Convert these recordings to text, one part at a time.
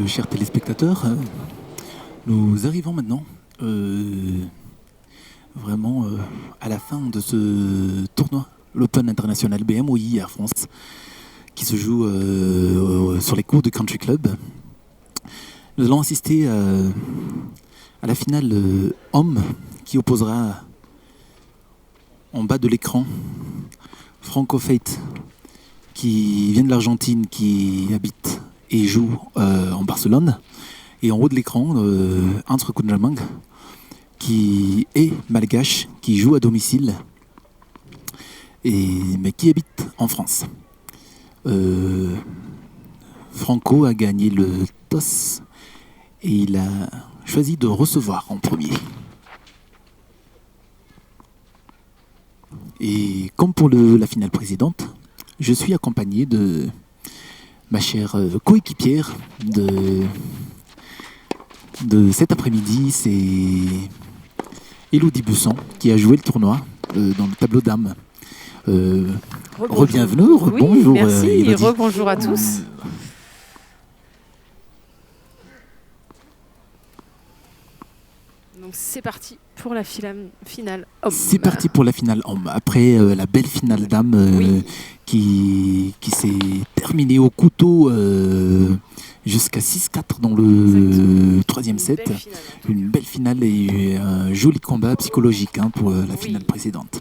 Chers téléspectateurs, nous arrivons maintenant vraiment à la fin de ce tournoi, l'Open International BMOI Air France, qui se joue sur les cours du Country Club. Nous allons assister à la finale homme qui opposera en bas de l'écran Franco Fate, qui vient de l'Argentine, qui habite et joue en Barcelone, et en haut de l'écran Hans Kunjamang, qui est malgache, qui joue à domicile mais qui habite en France. Franco a gagné le toss et il a choisi de recevoir en premier. Et comme pour la finale précédente, je suis accompagné de ma chère coéquipière de cet après-midi. C'est Élodie Busson qui a joué le tournoi dans le tableau dames. Re-bienvenue, rebonjour. Oui, merci et rebonjour à tous. Donc c'est parti pour la finale homme. C'est parti pour la finale homme. Après la belle finale dame qui s'est terminée au couteau jusqu'à 6-4 dans le troisième set. Une belle finale et un joli combat psychologique pour la finale précédente.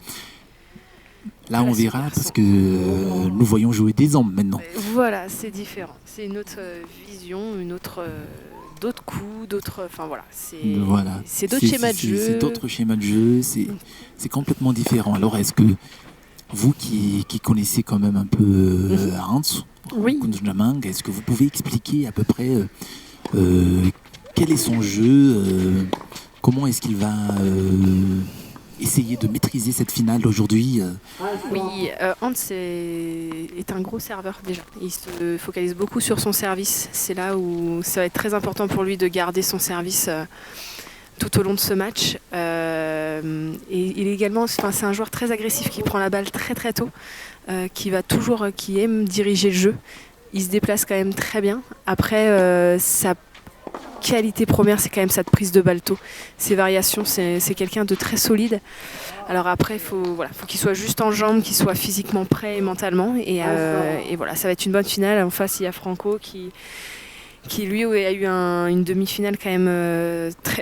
Là, on verra parce que nous voyons jouer des hommes maintenant. Voilà, c'est différent. C'est une autre vision, d'autres coups, enfin voilà, c'est d'autres schémas de jeu. C'est d'autres schémas de jeu, c'est complètement différent. Alors, est-ce que vous qui connaissez quand même un peu Hans Kunjamang, est-ce que vous pouvez expliquer à peu près quel est son jeu, comment est-ce qu'il va essayer de maîtriser cette finale aujourd'hui? Oui, Hans est un gros serveur déjà. Il se focalise beaucoup sur son service. C'est là où ça va être très important pour lui de garder son service tout au long de ce match. Et il est également, c'est un joueur très agressif qui prend la balle très très tôt, qui aime diriger le jeu. Il se déplace quand même très bien. Après, sa qualité première, c'est quand même sa prise de balle tôt. Ses variations, c'est quelqu'un de très solide. Alors après, il faut qu'il soit juste en jambes, qu'il soit physiquement prêt et mentalement. Et voilà, ça va être une bonne finale. En face, il y a Franco qui lui a eu une demi-finale quand même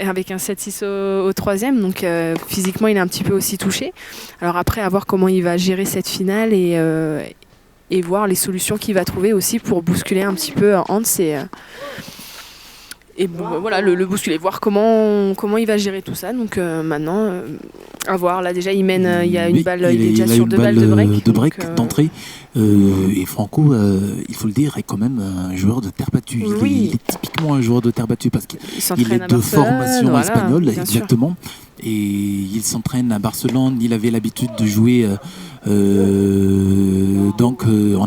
avec un 7-6 au troisième. Donc physiquement, il est un petit peu aussi touché. Alors après, à voir comment il va gérer cette finale et voir les solutions qu'il va trouver aussi pour bousculer un petit peu Hans et bon, voilà, le bousculer, voir comment il va gérer tout ça. Donc maintenant, à voir. Là déjà, il mène, il y a une balle, il est déjà sur 2 balles de break d'entrée. Et Franco, il faut le dire, est quand même un joueur de terre battue. Il est typiquement un joueur de terre battue parce qu'il est de formation espagnole, exactement. Sûr. Et il s'entraîne à Barcelone. Il avait l'habitude de jouer en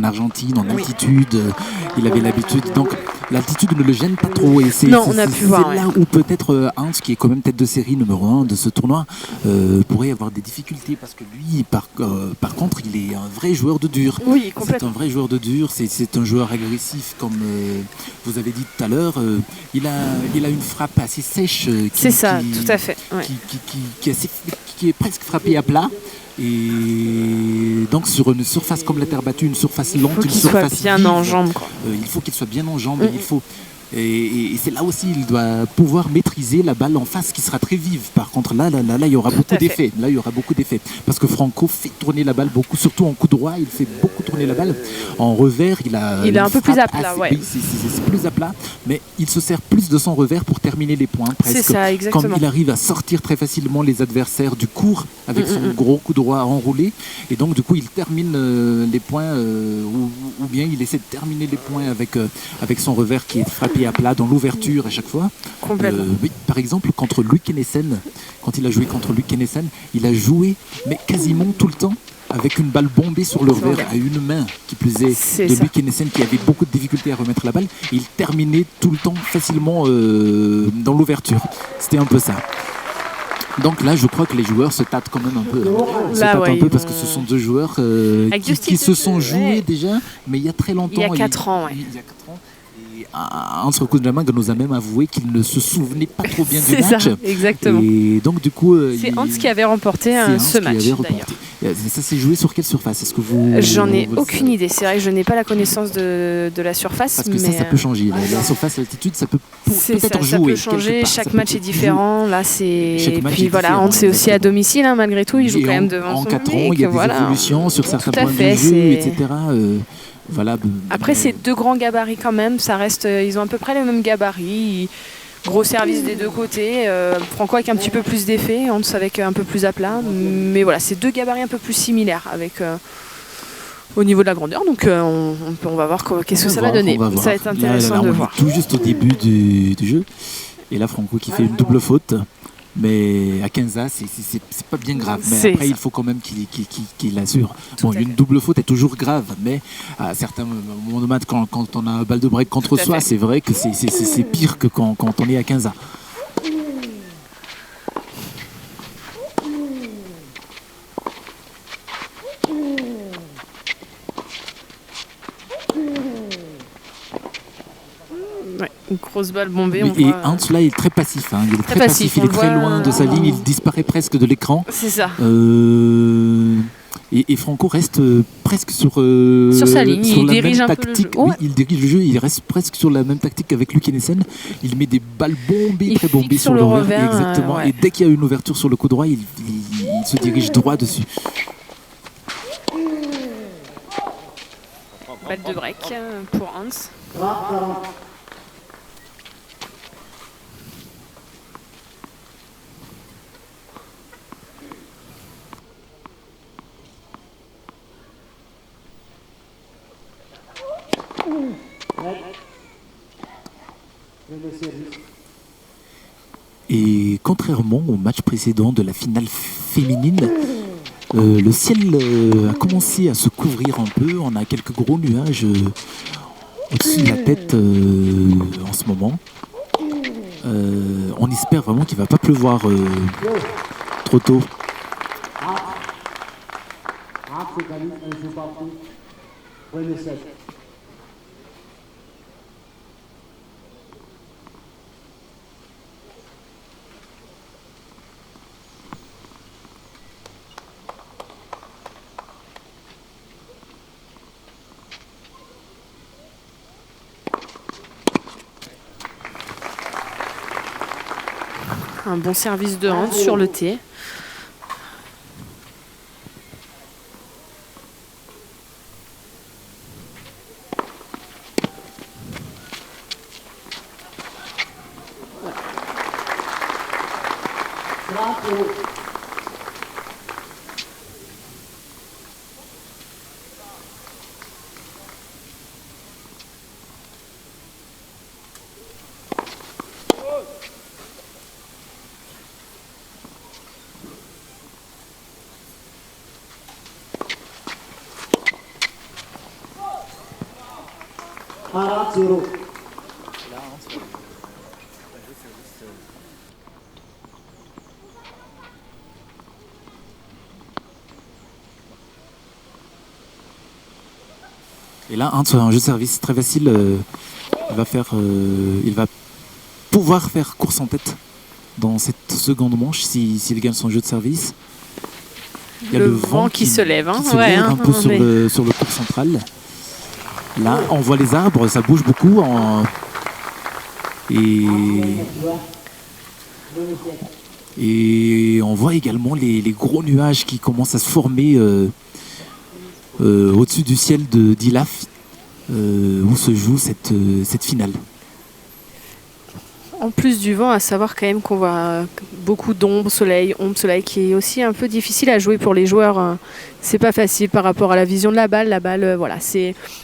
Argentine, en altitude. Il avait l'habitude. Donc l'altitude ne le gêne pas trop. Et c'est là où peut-être Hans, qui est quand même tête de série numéro 1 de ce tournoi, pourrait avoir des difficultés parce que lui, par contre, il est un vrai joueur de dur. Oui, c'est un vrai joueur de dur. C'est un joueur agressif, comme vous avez dit tout à l'heure. Il a une frappe assez sèche. C'est ça, tout à fait. Ouais. Qui est presque frappée à plat. Et donc sur une surface comme la terre battue, une surface lente, une surface soit bien vive, en jambes. Il faut qu'il soit bien en jambes. Et c'est là aussi il doit pouvoir maîtriser la balle en face qui sera très vive. Par contre là il y aura beaucoup d'effets. Là il y aura beaucoup d'effets parce que Franco fait tourner la balle beaucoup, surtout en coup droit. Il fait beaucoup tourner la balle. En revers il est un peu plus à plat. Oui, c'est plus à plat, mais il se sert plus de son revers pour terminer les points. Presque. C'est ça, exactement. Comme il arrive à sortir très facilement les adversaires du court avec son gros coup droit enroulé, et donc du coup il termine les points ou bien il essaie de terminer les points avec son revers qui est frappé à plat dans l'ouverture à chaque fois. Complètement. Oui, par exemple, contre Louis Kennesen, quand il a joué contre Louis Kennesen, il a joué mais quasiment tout le temps avec une balle bombée sur le revers à une main, qui plus est de Louis Kennesen, qui avait beaucoup de difficultés à remettre la balle, et il terminait tout le temps facilement dans l'ouverture. C'était un peu ça. Donc là, je crois que les joueurs se tâtent quand même un peu. Parce que ce sont deux joueurs qui se sont joués déjà, mais il y a très longtemps. Il y a 4 ans, ouais. Il y a 4 ans. Et Hans Rukujamang nous a même avoué qu'il ne se souvenait pas trop bien du C'est match. ça, exactement. Et donc du coup, C'est Hans qui avait remporté ce match d'ailleurs. Ça s'est joué sur quelle surface? Est-ce que vous J'en ai aucune idée. C'est vrai que je n'ai pas la connaissance de la surface. Parce que ça peut changer. La surface, l'altitude, ça peut peut-être jouer. Ça peut changer. Chaque match est différent. Là, et puis voilà, Hans est aussi à domicile, hein, malgré tout. Il joue quand même devant en son 4 public. ans, il y a des évolutions sur certains points de jeu, etc. Voilà. Après, c'est deux grands gabarits quand même. Ça reste, ils ont à peu près les mêmes gabarits. Gros service des deux côtés. Franco avec un petit peu plus d'effet, Hans avec un peu plus à plat. Mais voilà, c'est deux gabarits un peu plus similaires avec au niveau de la grandeur. Donc on va voir qu'est-ce que ça va donner. Ça va être intéressant de voir. Tout juste au début du jeu. Et là, Franco qui fait une double faute. Mais à 15 ans, c'est pas bien grave. Mais après, il faut quand même qu'il l'assure. Bon, une double faute est toujours grave, mais à certains moments de match, quand on a un balle de break contre soi, c'est vrai que c'est pire que quand on est à 15 ans. Ouais, une grosse balle bombée. Et Hans là, il est très passif. Hein. Il est très passif. Il est très loin de sa ligne. Il disparaît presque de l'écran. C'est ça. Et Franco reste presque sur sa ligne. Il dirige un peu le jeu. Oui, il dirige le jeu. Il reste presque sur la même tactique qu'avec Luc Hennessен. Il met des balles bombées, très bombées sur le revers. Exactement. Ouais. Et dès qu'il y a une ouverture sur le coup droit, il se dirige droit dessus. Balle de break pour Hans. Et contrairement au match précédent de la finale féminine, le ciel a commencé à se couvrir un peu. On a quelques gros nuages au-dessus de la tête en ce moment. On espère vraiment qu'il ne va pas pleuvoir trop tôt. Un bon service de Hans sur le T. Et là, Hans, un jeu de service très facile. Il va pouvoir faire course en tête dans cette seconde manche s'il gagne son jeu de service. Il y a le vent qui se lève, qui se lève un peu sur le cours central. Là, on voit les arbres, ça bouge beaucoup. Et on voit également les gros nuages qui commencent à se former au-dessus du ciel d'Ilaf, où se joue cette finale. En plus du vent, à savoir quand même qu'on voit beaucoup ombre soleil, qui est aussi un peu difficile à jouer pour les joueurs. C'est pas facile par rapport à la vision de la balle. La balle, voilà,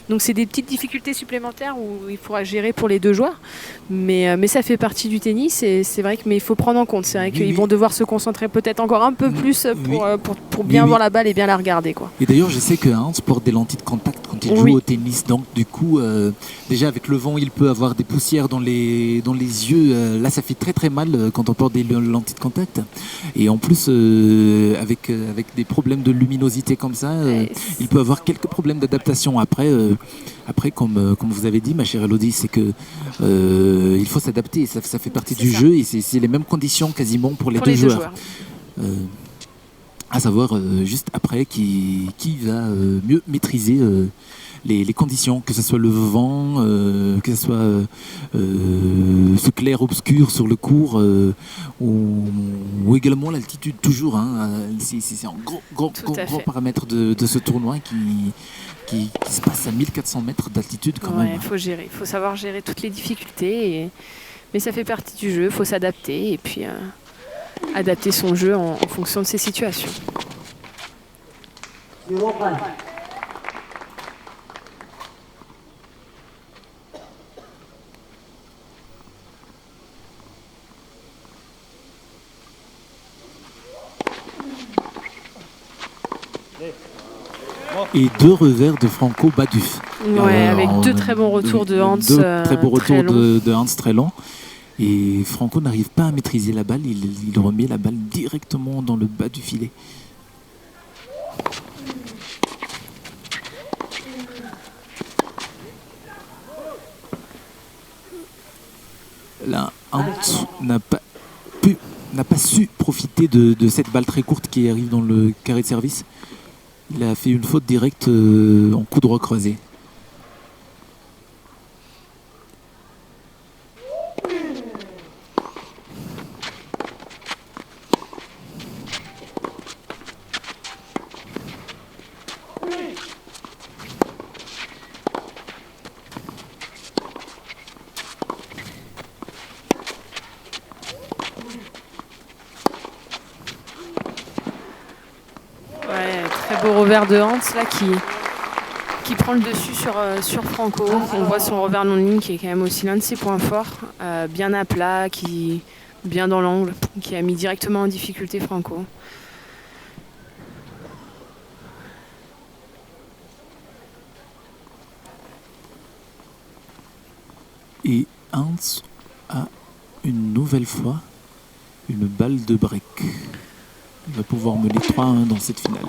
donc c'est des petites difficultés supplémentaires où il faudra gérer pour les deux joueurs. Mais ça fait partie du tennis. Et c'est vrai mais il faut prendre en compte. C'est vrai qu'ils vont devoir se concentrer peut-être encore un peu plus pour bien voir la balle et bien la regarder, quoi. Et d'ailleurs, je sais que Hans porte des lentilles de contact quand il joue au tennis. Donc du coup, déjà avec le vent, il peut avoir des poussières dans les yeux là ça fait très très mal quand on porte des lentilles de contact. Et en plus, avec des problèmes de luminosité comme ça, il peut avoir quelques problèmes d'adaptation. Après comme vous avez dit, ma chère Elodie, c'est que il faut s'adapter. Ça fait partie du jeu et c'est les mêmes conditions quasiment pour les deux joueurs. À savoir juste après qui va mieux maîtriser les conditions, que ce soit le vent, que ce soit ce clair-obscur sur le cours, ou également l'altitude toujours. Hein, c'est un gros paramètre de ce tournoi qui se passe à 1400 mètres d'altitude quand même. Il faut gérer, il faut savoir gérer toutes les difficultés, mais ça fait partie du jeu, il faut s'adapter et puis adapter son jeu en fonction de ses situations. Et 2 revers de Franco Baduf. Avec 2 très bons retours de Hans. 2 très bons retours de Hans très lents. Et Franco n'arrive pas à maîtriser la balle. Il remet la balle directement dans le bas du filet. Là, Hans n'a pas su profiter de cette balle très courte qui arrive dans le carré de service. Il a fait une faute directe en coup droit croisé. Beau revers de Hans là qui prend le dessus sur Franco. On voit son revers long ligne qui est quand même aussi l'un de ses points forts, bien à plat, bien dans l'angle, qui a mis directement en difficulté Franco. Et Hans a une nouvelle fois une balle de break. Il va pouvoir mener 3-1 dans cette finale.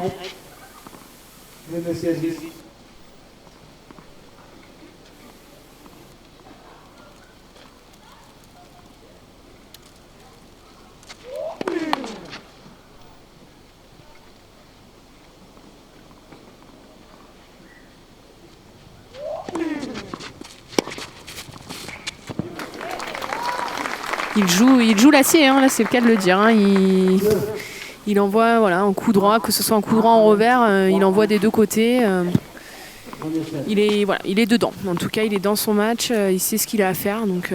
Il joue l'acier, hein, là c'est le cas de le dire. Hein. Il envoie en coup droit, que ce soit en coup droit ou en revers, il envoie des deux côtés. Il est dedans. En tout cas, il est dans son match, il sait ce qu'il a à faire. Donc,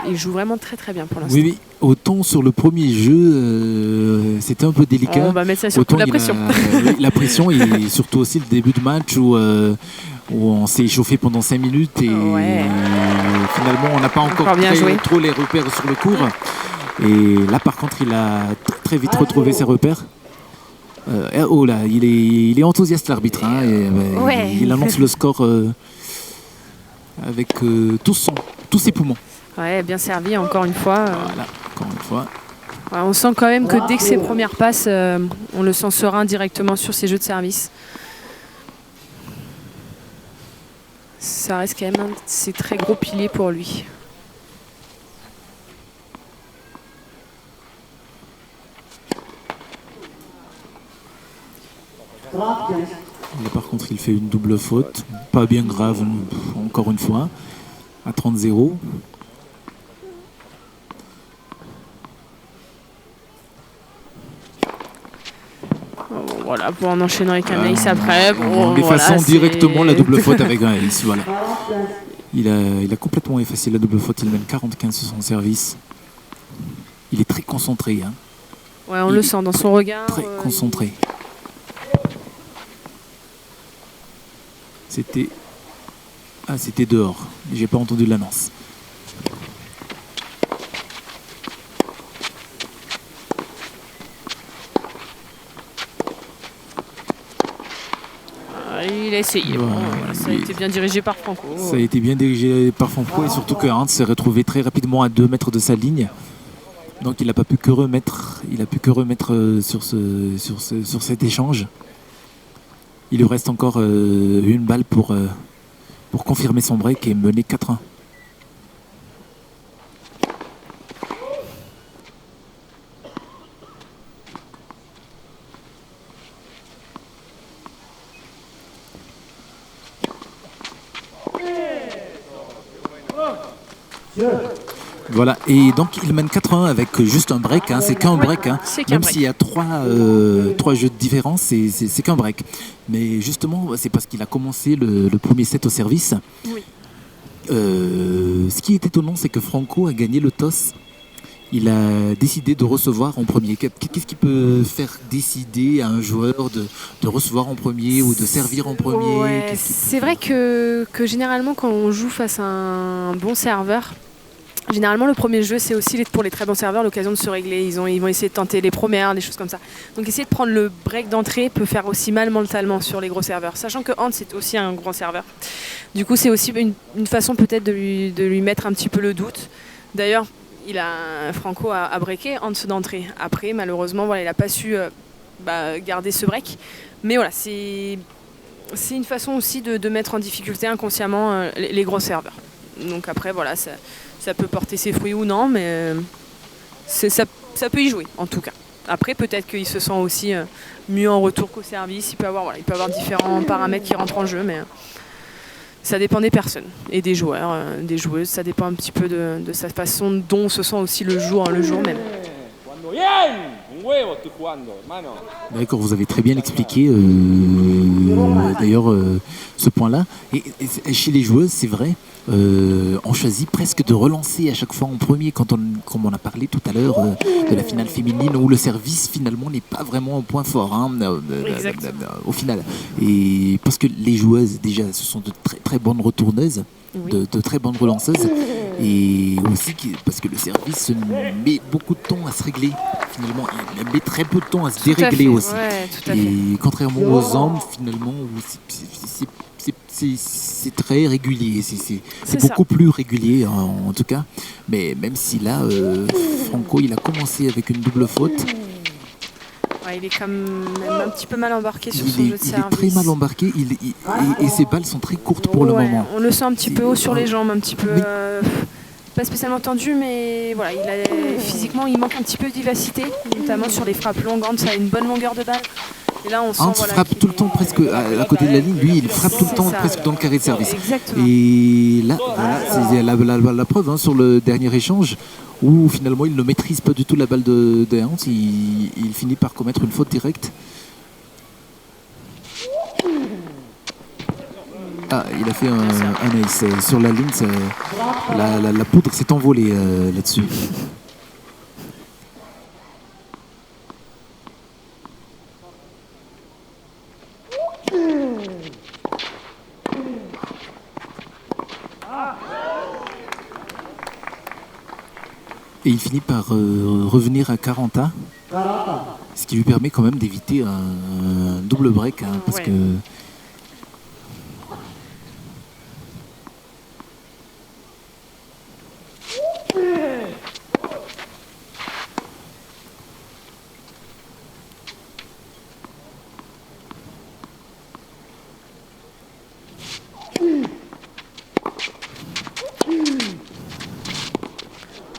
il joue vraiment très très bien pour l'instant. Oui. Autant sur le premier jeu, c'était un peu délicat. On va mettre ça sur la pression. La pression et surtout aussi le début de match où on s'est échauffé pendant 5 minutes et finalement on n'a pas encore trop les repères sur le court. Et là par contre il a très vite retrouvé ses repères. Il est enthousiaste l'arbitre. Hein, il annonce le score avec tous ses poumons. Ouais, bien servi encore une fois. Voilà, encore une fois. Ouais, on sent quand même que dès que ses premières passes, on le sent serein directement sur ses jeux de service. Ça reste quand même un de ses très gros piliers pour lui. Là, par contre, il fait une double faute. Pas bien grave, encore une fois. À 30-0. Voilà, pour en enchaîner avec un ace après. En effaçant directement la double faute avec un ace. Voilà. Il a complètement effacé la double faute. Il mène 40-15 sur son service. Il est très concentré. Hein. Ouais, on le sent dans son regard. Très concentré. C'était dehors. J'ai pas entendu l'annonce. Il a essayé. Bon, voilà, ça a été bien dirigé par Franco. Ça a été bien dirigé par Franco et surtout que Hans s'est retrouvé très rapidement à 2 mètres de sa ligne. Donc il n'a pas pu que remettre, sur cet échange. Il lui reste encore une balle pour confirmer son break et mener 4-1. Voilà, et donc il mène 4-1 avec juste un break, c'est qu'un break, même s'il y a trois jeux de différence, c'est qu'un break. Mais justement, c'est parce qu'il a commencé le premier set au service. Oui. Ce qui est étonnant, c'est que Franco a gagné le toss. Il a décidé de recevoir en premier. Qu'est-ce qui peut faire décider à un joueur de recevoir en premier ou de servir en premier? C'est vrai que généralement, quand on joue face à un bon serveur, généralement, le premier jeu, c'est aussi pour les très bons serveurs l'occasion de se régler. Ils vont essayer de tenter les premières, des choses comme ça. Donc, essayer de prendre le break d'entrée peut faire aussi mal mentalement sur les gros serveurs. Sachant que Hans est aussi un grand serveur. Du coup, c'est aussi une façon peut-être de lui mettre un petit peu le doute. D'ailleurs, Franco a breaké Hans d'entrée. Après, malheureusement, voilà, il n'a pas su garder ce break. Mais voilà, c'est une façon aussi de mettre en difficulté inconsciemment les gros serveurs. Donc après, voilà, ça peut porter ses fruits ou non, mais ça peut y jouer en tout cas. Après, peut-être qu'il se sent aussi mieux en retour qu'au service. Il peut avoir différents paramètres qui rentrent en jeu, mais ça dépend des personnes et des joueurs, des joueuses. Ça dépend un petit peu de sa façon dont on se sent aussi le jour même. D'accord, vous avez très bien expliqué d'ailleurs ce point-là. Et chez les joueuses, c'est vrai, on choisit presque de relancer à chaque fois en premier, comme on a parlé tout à l'heure de la finale féminine où le service finalement n'est pas vraiment un point fort au final. Et parce que les joueuses déjà ce sont de très très bonnes retourneuses, oui. de très bonnes relanceuses, et aussi parce que le service met beaucoup de temps à se régler finalement, il met très peu de temps à se dérégler aussi. Ouais, et contrairement aux hommes finalement c'est très régulier, c'est beaucoup plus régulier en tout cas, mais même si là Franco il a commencé avec une double faute. Ouais, il est quand même un petit peu mal embarqué sur son jeu de service. Il est très mal embarqué et ses balles sont très courtes pour le moment. On le sent un petit peu haut sur les jambes, un petit peu pas spécialement tendu, mais voilà, physiquement il manque un petit peu de vivacité, notamment sur les frappes longues. Hans a une bonne longueur de balle. Et là, on sent, Hans frappe tout le temps presque à côté de la ligne, lui il frappe tout le temps presque dans le carré de service. Exactement. Et là, voilà, c'est la preuve sur le dernier échange où finalement il ne maîtrise pas du tout la balle de Hans, il finit par commettre une faute directe. Ah, il a fait un ace. Sur la ligne, la poudre s'est envolée là-dessus. Et il finit par revenir à 40A, ce qui lui permet quand même d'éviter un double break, parce que...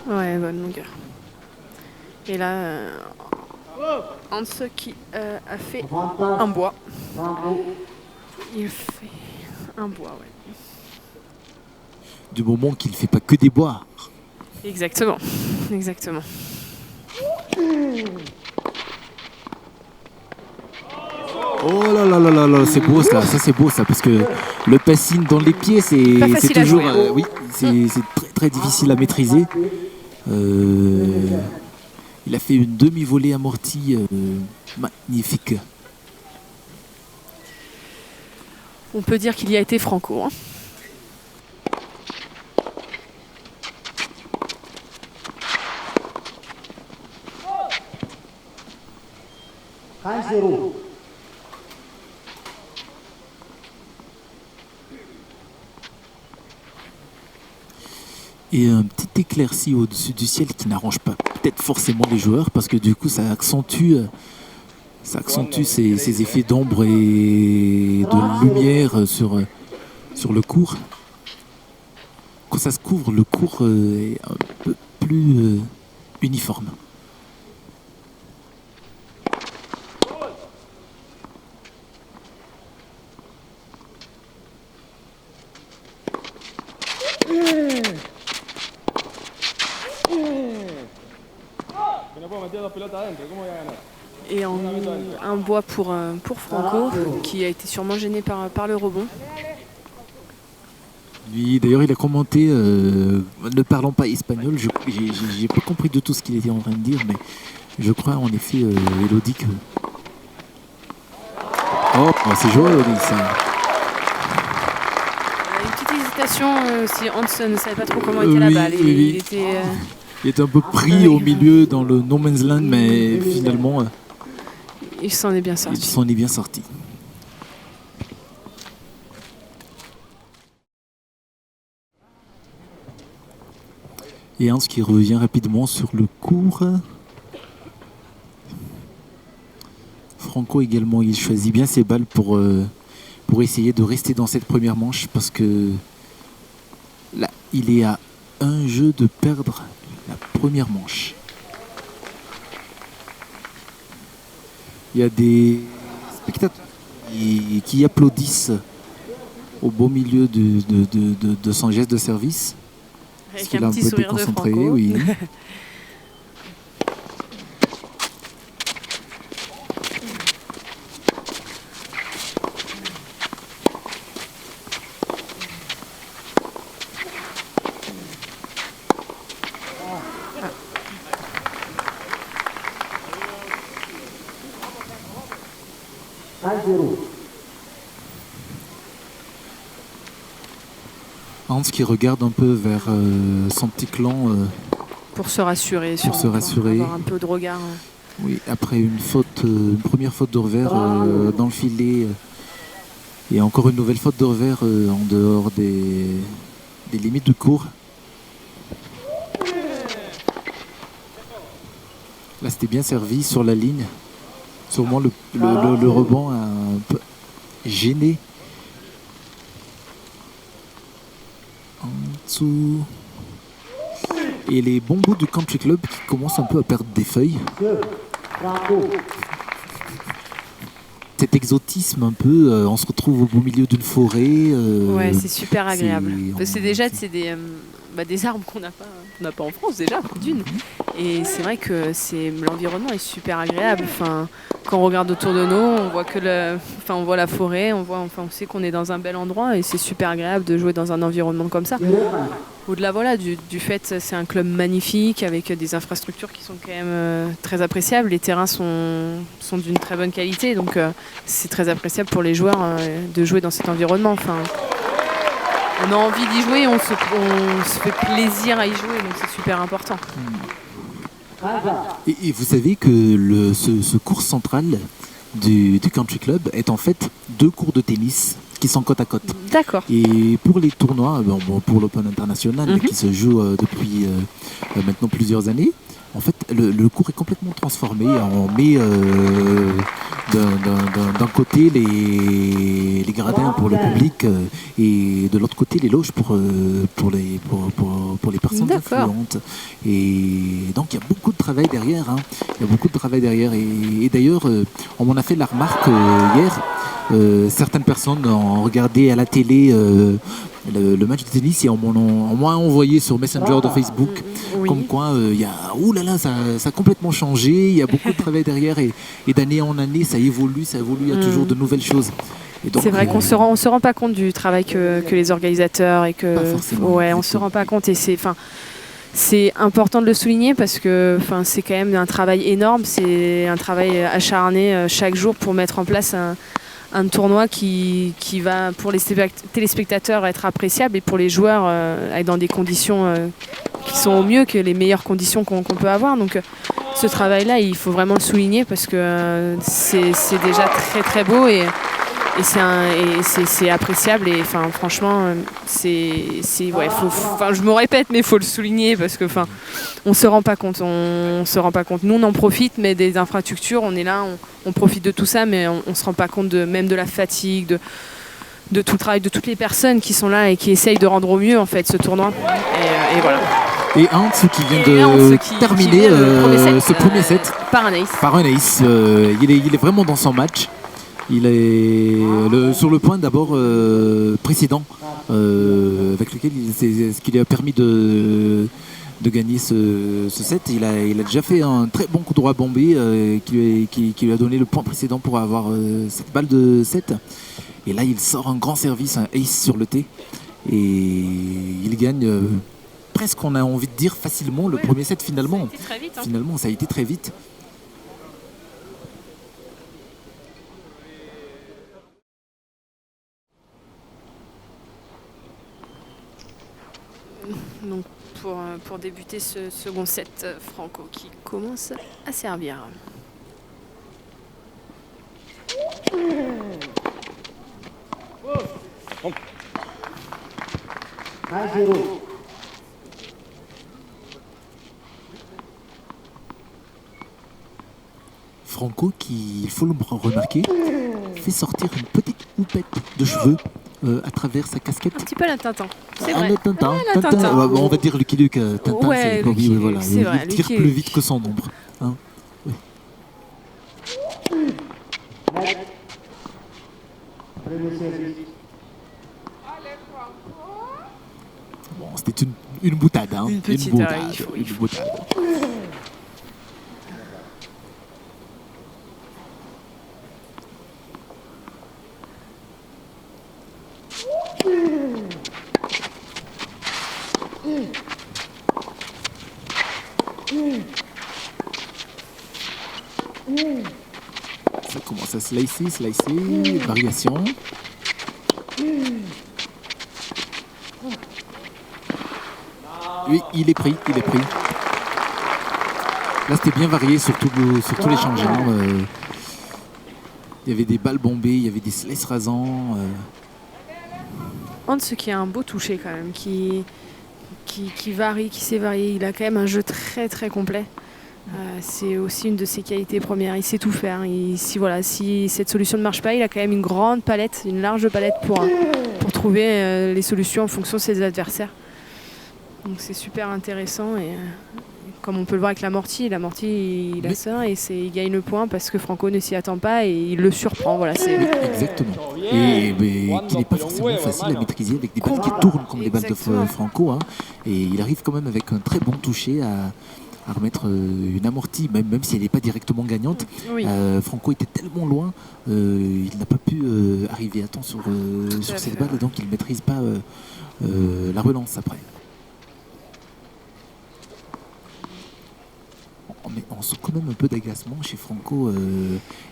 Ouais, bonne longueur. Et là, Hans qui a fait un bois. Il fait un bois, ouais. Du moment qu'il ne fait pas que des bois. Exactement, exactement. Oh là là là là là, c'est beau ça c'est beau ça, parce que le passing dans les pieds c'est toujours oui, c'est très très difficile à maîtriser. Il a fait une demi-volée amortie magnifique. On peut dire qu'il y a été Franco. 3-0. Et un petit éclairci au-dessus du ciel qui n'arrange pas peut-être forcément les joueurs parce que du coup ça accentue ces effets d'ombre et de lumière sur le cours. Quand ça se couvre, le cours est un peu plus uniforme. Et un bois pour Franco, qui a été sûrement gêné par le rebond. Lui, d'ailleurs, il a commenté, ne parlant pas espagnol, j'ai pas compris de tout ce qu'il était en train de dire, mais je crois en effet, Elodie, que... Oh, c'est joué, Elodie, ça. Une petite hésitation, si Hansen ne savait pas trop comment était la balle. Il était un peu pris au milieu dans le no man's land, mais finalement... il s'en est bien sorti. Il s'en est bien sorti. Et Hans qui revient rapidement sur le court. Franco également, il choisit bien ses balles pour essayer de rester dans cette première manche parce que là, il est à un jeu de perdre la première manche. Il y a des spectateurs qui applaudissent au beau milieu de son geste de service. Avec un petit sourire de Franco. Oui. Hans qui regarde un peu vers son petit clan. Pour se rassurer. Pour se rassurer. Avoir un peu de regard. Oui, après une première faute de revers dans le filet. Et encore une nouvelle faute de revers en dehors des limites du cours. Là, c'était bien servi sur la ligne. Sûrement le rebond a un peu gêné. En dessous. Et les bons bouts du country club qui commencent un peu à perdre des feuilles. Cet exotisme un peu, on se retrouve au beau milieu d'une forêt. Ouais, c'est super agréable. C'est déjà des arbres qu'on n'a pas en France déjà, d'une. Et c'est vrai que l'environnement est super agréable. Enfin, quand on regarde autour de nous, on voit on voit la forêt, on sait qu'on est dans un bel endroit et c'est super agréable de jouer dans un environnement comme ça. Au-delà du fait, c'est un club magnifique avec des infrastructures qui sont quand même très appréciables. Les terrains sont d'une très bonne qualité, donc c'est très appréciable pour les joueurs de jouer dans cet environnement. Enfin, on a envie d'y jouer, on se fait plaisir à y jouer, donc c'est super important. Et vous savez que ce cours central du country club est en fait 2 cours de tennis qui sont côte à côte. D'accord. Et pour les tournois, pour l'Open international qui se joue depuis maintenant plusieurs années, en fait, le cours est complètement transformé. On met d'un côté les gradins pour le public et de l'autre côté les loges pour les personnes influentes. Et donc il y a beaucoup de travail derrière. Il y a beaucoup de travail derrière. Et d'ailleurs, on m'en a fait la remarque hier. Certaines personnes ont regardé à la télé le match de tennis et on m'a envoyé sur Messenger de Facebook comme quoi ça a complètement changé, il y a beaucoup de travail derrière et d'année en année ça évolue, il y a toujours de nouvelles choses. C'est vrai qu'on se rend pas compte du travail que les organisateurs et que on se rend pas compte et c'est important de le souligner parce que c'est quand même un travail énorme, c'est un travail acharné chaque jour pour mettre en place un tournoi qui va pour les téléspectateurs être appréciable et pour les joueurs être dans des conditions qui sont au mieux que les meilleures conditions qu'on peut avoir. Donc ce travail-là, il faut vraiment le souligner parce que c'est déjà très très beau et c'est appréciable et franchement je me répète mais il faut le souligner parce que on se rend pas compte, nous on en profite, mais des infrastructures on est là, on profite de tout ça, mais on se rend pas compte même de la fatigue, de tout le travail de toutes les personnes qui sont là et qui essayent de rendre au mieux en fait ce tournoi et voilà. Et Hans qui vient de terminer ce premier set par un ace. Il est vraiment dans son match. Il est sur le point d'abord précédent avec lequel ce qui lui a permis de gagner ce set. Il a déjà fait un très bon coup droit bombé qui lui a donné le point précédent pour avoir cette balle de set. Et là, il sort un grand service, un ace sur le T. Et il gagne presque, on a envie de dire, facilement le premier set finalement. Ça a été très vite, hein. Finalement, ça a été très vite. Donc pour débuter ce second set, Franco qui commence à servir. Franco qui, il faut le remarquer, fait sortir une petite houppette de cheveux à travers sa casquette. Un petit peu la Tintin, c'est vrai. Tintin. On va dire Lucky Luke. Tintin, ouais, il tire plus vite que son ombre. Hein, oui. Bon, c'était une boutade. Hein. Une petite boutade. Il faut. Boutade. Ça commence à slicer, variation. Oui, il est pris. Là, c'était bien varié sur tous les changements. Il y avait des balles bombées, il y avait des slices rasants. Hans qui a un beau toucher quand même, qui varie, qui sait varier. Il a quand même un jeu très très complet. C'est aussi une de ses qualités premières. Il sait tout faire. Si cette solution ne marche pas, il a quand même une grande palette, une large palette pour trouver les solutions en fonction de ses adversaires. Donc c'est super intéressant et comme on peut le voir avec l'amorti, il a ça et il gagne le point parce que Franco ne s'y attend pas et il le surprend. Voilà, exactement. Et qui n'est pas forcément facile à maîtriser avec des balles qui tournent comme les balles de Franco. Hein. Et il arrive quand même avec un très bon toucher à remettre une amortie, même si elle n'est pas directement gagnante. Oui. Franco était tellement loin, il n'a pas pu arriver à temps sur cette balle, donc il ne maîtrise pas la relance après. Mais on sent quand même un peu d'agacement chez Franco.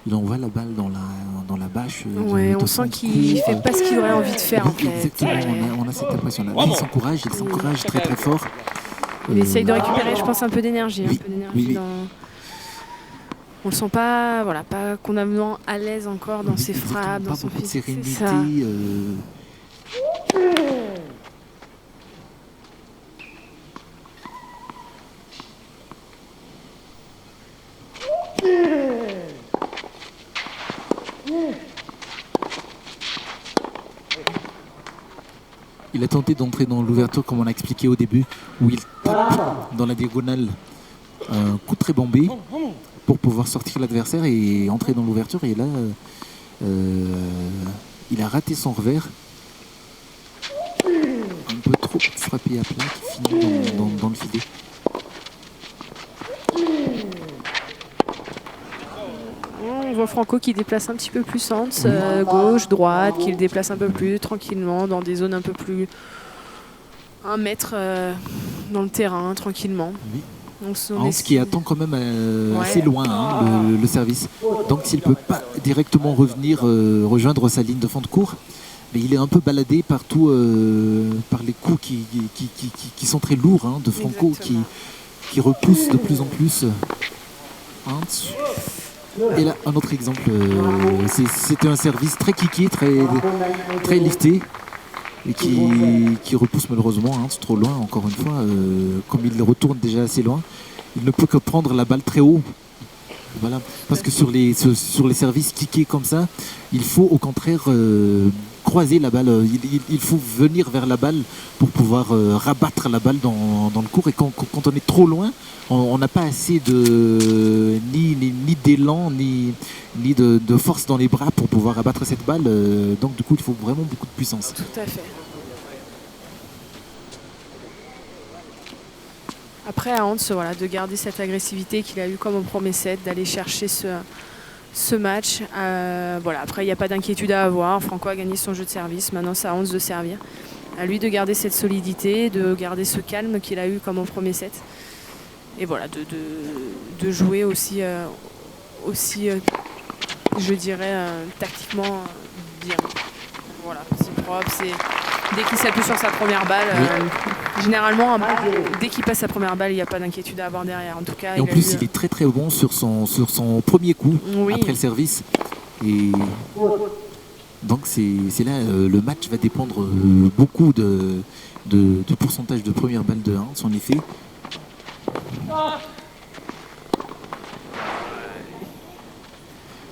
Il envoie la balle dans la bâche. On sent qu'il ne fait pas ce qu'il aurait envie de faire. Oui, exactement, on a cette impression-là. Il s'encourage très très fort. Il essaye de récupérer, je pense, un peu d'énergie. Oui. On le sent pas convenablement à l'aise encore dans ses frappes, dans son physique. Sérénité. Il a tenté d'entrer dans l'ouverture comme on a expliqué au début, où il tape dans la diagonale un coup très bombé pour pouvoir sortir l'adversaire et entrer dans l'ouverture. Et là, il a raté son revers. Un peu trop frappé à plat qui finit dans le filet. On voit Franco qui déplace un petit peu plus Hans, gauche, droite, qui le déplace un peu plus tranquillement dans des zones un peu plus 1 mètre dans le terrain, tranquillement. Oui. Hans qui attend quand même assez loin le service. Donc s'il ne peut pas directement revenir rejoindre sa ligne de fond de cours, mais il est un peu baladé partout par les coups qui sont très lourds de Franco qui repousse de plus en plus Hans. Et là, un autre exemple, c'était un service très kické, très lifté, et qui repousse malheureusement trop loin, encore une fois. Comme il retourne déjà assez loin, il ne peut que prendre la balle très haut. Voilà. Parce que sur les services kickés comme ça, il faut au contraire croiser la balle. Il faut venir vers la balle pour pouvoir rabattre la balle dans le court. Et quand on est trop loin, on n'a pas assez ni d'élan, ni de force dans les bras pour pouvoir abattre cette balle. Donc du coup, il faut vraiment beaucoup de puissance. Tout à fait. Après, à Hans, voilà, de garder cette agressivité qu'il a eue comme au premier set, d'aller chercher ce match. Voilà. Après, il n'y a pas d'inquiétude à avoir. Franco a gagné son jeu de service. Maintenant, c'est à Hans de servir. À lui de garder cette solidité, de garder ce calme qu'il a eu comme au premier set. Et voilà, de jouer aussi, je dirais, tactiquement bien. Voilà, c'est propre. Dès qu'il s'appuie sur sa première balle, généralement, dès qu'il passe sa première balle, il n'y a pas d'inquiétude à avoir derrière. En tout cas, et en plus, il est très très bon sur son premier coup, après le service. Et donc c'est là, le match va dépendre beaucoup de pourcentage de première balle de Hans, en effet.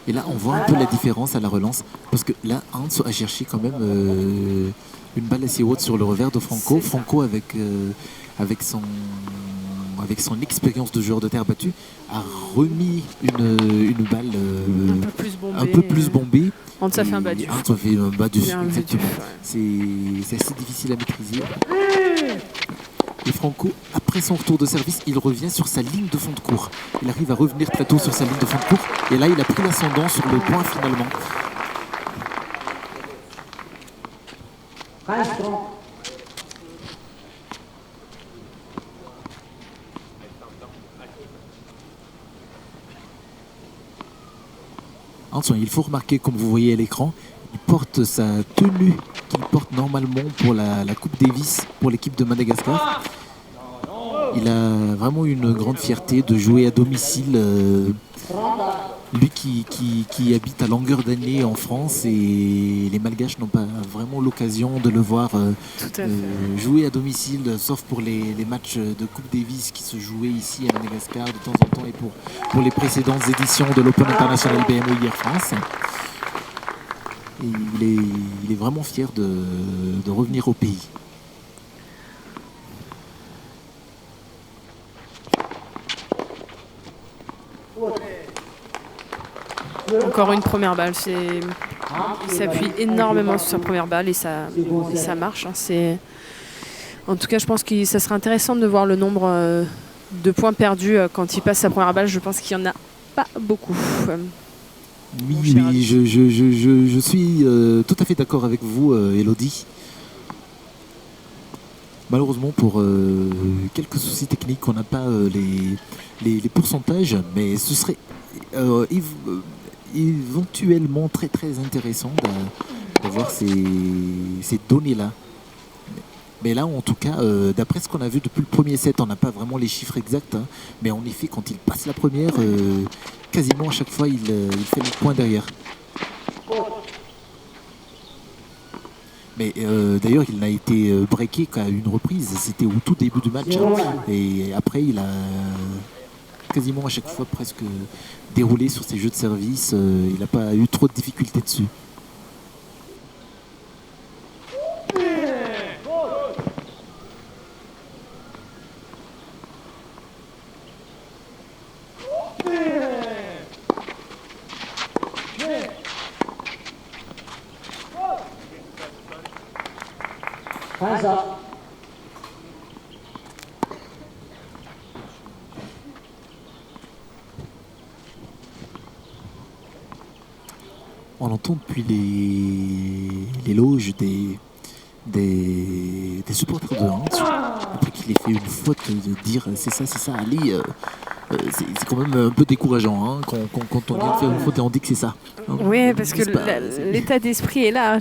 Et là, on voit un peu la différence à la relance, parce que là, Hans a cherché quand même une balle assez haute sur le revers de Franco. Franco, avec son expérience de joueur de terre battue, a remis une balle un peu plus bombée. Hans a fait un bas-du. Hans a fait un bas-du, exactement. C'est assez difficile à maîtriser. Et Franco, après son retour de service, il revient sur sa ligne de fond de court. Il arrive à revenir très tôt sur sa ligne de fond de court. Et là, il a pris l'ascendant sur le point finalement. Hans, il faut remarquer, comme vous voyez à l'écran, il porte sa tenue qu'il porte normalement pour la Coupe Davis pour l'équipe de Madagascar. Il a vraiment une grande fierté de jouer à domicile. Lui qui habite à longueur d'année en France, et les Malgaches n'ont pas vraiment l'occasion de le voir jouer à domicile, sauf pour les matchs de Coupe Davis qui se jouaient ici à Madagascar de temps en temps, et pour les précédentes éditions de l'Open International BMO Air France. Et il est vraiment fier de revenir au pays. Encore une première balle. Il s'appuie énormément sur sa première balle et ça marche. En tout cas, je pense que ça serait intéressant de voir le nombre de points perdus quand il passe sa première balle. Je pense qu'il n'y en a pas beaucoup. Oui, je suis tout à fait d'accord avec vous, Elodie. Malheureusement, pour quelques soucis techniques, on n'a pas les pourcentages, mais ce serait éventuellement très très intéressant d'avoir ces données-là. Mais là, en tout cas, d'après ce qu'on a vu depuis le premier set, on n'a pas vraiment les chiffres exacts, hein, mais en effet, quand il passe la première, quasiment à chaque fois, il fait le point derrière. Mais d'ailleurs, il a été breaké qu'à une reprise. C'était au tout début du match. Hein, et après, il a quasiment à chaque fois presque déroulé sur ses jeux de service. Il n'a pas eu trop de difficultés dessus. On entend depuis les loges des supporters de Hans, après qu'il ait fait une faute, de dire c'est ça, allez, c'est quand même un peu décourageant, hein, quand on vient de faire une faute et on dit que c'est ça. Hein. Oui, parce que l'état d'esprit est là,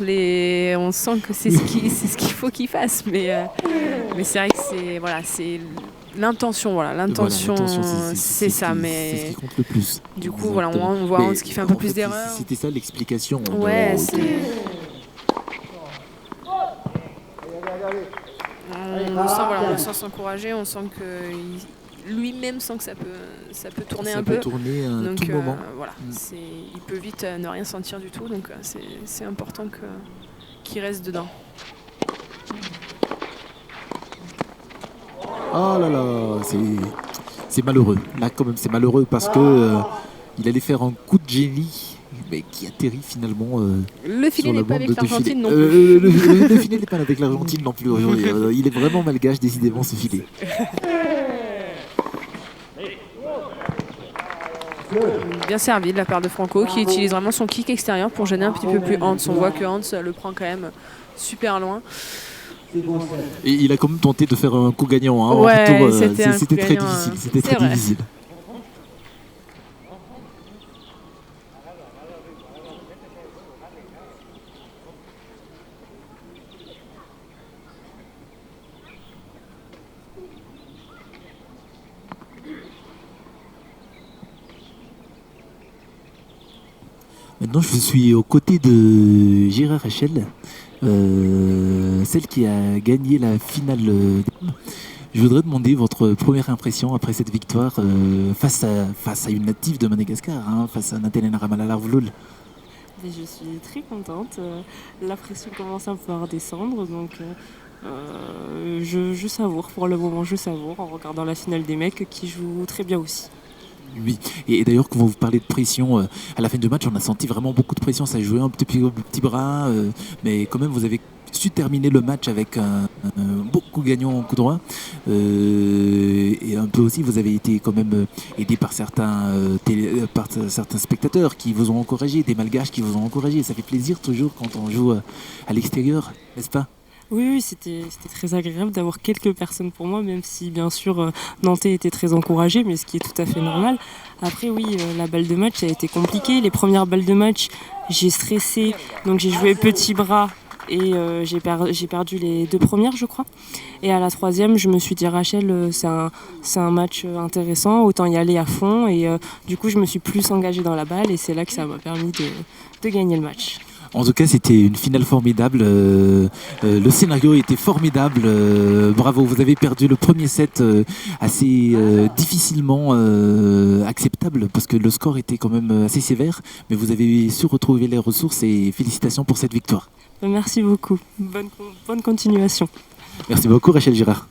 on sent que c'est ce qu'il faut qu'il fasse, mais c'est vrai que l'intention, voilà, l'intention, c'est ça, mais c'est ce qui compte le plus. Du coup, voilà, on voit Hans qui fait un peu plus d'erreurs. C'était ça l'explication. Ouais, c'est... On sent s'encourager, on sent que lui-même sent que ça peut tourner un peu. Ça peut tourner à tout moment. Voilà, il peut vite ne rien sentir du tout, donc c'est important qu'il reste dedans. Oh là là, c'est malheureux. Là, quand même, c'est malheureux parce que il allait faire un coup de génie, mais qui atterrit finalement le filet n'est pas avec l'Argentine non plus. Le filet n'est pas avec l'Argentine non plus aujourd'hui. Il est vraiment malgache, décidément, ce filet. Bien servi de la part de Franco, qui utilise vraiment son kick extérieur pour gêner un petit peu plus Hans. On voit que Hans le prend quand même super loin. Et il a quand même tenté de faire un coup gagnant. Hein, ouais, en retour, c'était très difficile. C'était très difficile. Maintenant, je suis aux côtés de Gérard Rachel, celle qui a gagné la finale. Je voudrais demander votre première impression après cette victoire face à une native de Madagascar, hein, face à Nathalie Ramalalarvloul. Je suis très contente. La pression commence un peu à redescendre, donc je savoure. Pour le moment, je savoure en regardant la finale des mecs qui jouent très bien aussi. Oui, et d'ailleurs, quand vous parlez de pression, à la fin du match, on a senti vraiment beaucoup de pression. Ça jouait un petit bras, mais quand même, vous avez su terminer le match avec un beau coup gagnant en coup droit. Et un peu aussi, vous avez été quand même aidé par certains spectateurs qui vous ont encouragé, des malgaches qui vous ont encouragé. Ça fait plaisir toujours quand on joue à l'extérieur, n'est-ce pas ? Oui, c'était très agréable d'avoir quelques personnes pour moi, même si bien sûr Nantais était très encouragé, mais ce qui est tout à fait normal. Après oui, la balle de match a été compliquée. Les premières balles de match, j'ai stressé, donc j'ai joué petit bras et j'ai perdu les 2 premières, je crois. Et à la 3e, je me suis dit Rachel, c'est un match intéressant, autant y aller à fond. Et du coup, je me suis plus engagée dans la balle et c'est là que ça m'a permis de gagner le match. En tout cas, c'était une finale formidable. Le scénario était formidable. Bravo, vous avez perdu le premier set assez difficilement acceptable parce que le score était quand même assez sévère. Mais vous avez su retrouver les ressources et félicitations pour cette victoire. Merci beaucoup. Bonne continuation. Merci beaucoup, Rachel Girard.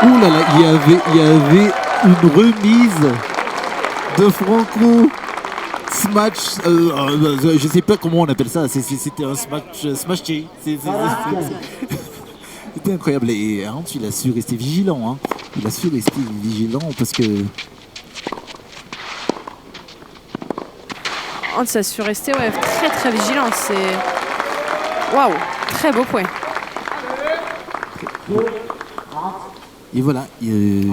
Ouh là là, il y avait une remise de Franco. Smash, je sais pas comment on appelle ça, c'était un smash. C'était incroyable. Et Hans, il a su rester vigilant. Hein. Il a su rester vigilant parce que... Hans a su rester très très vigilant. Waouh, très beau point. Et voilà, il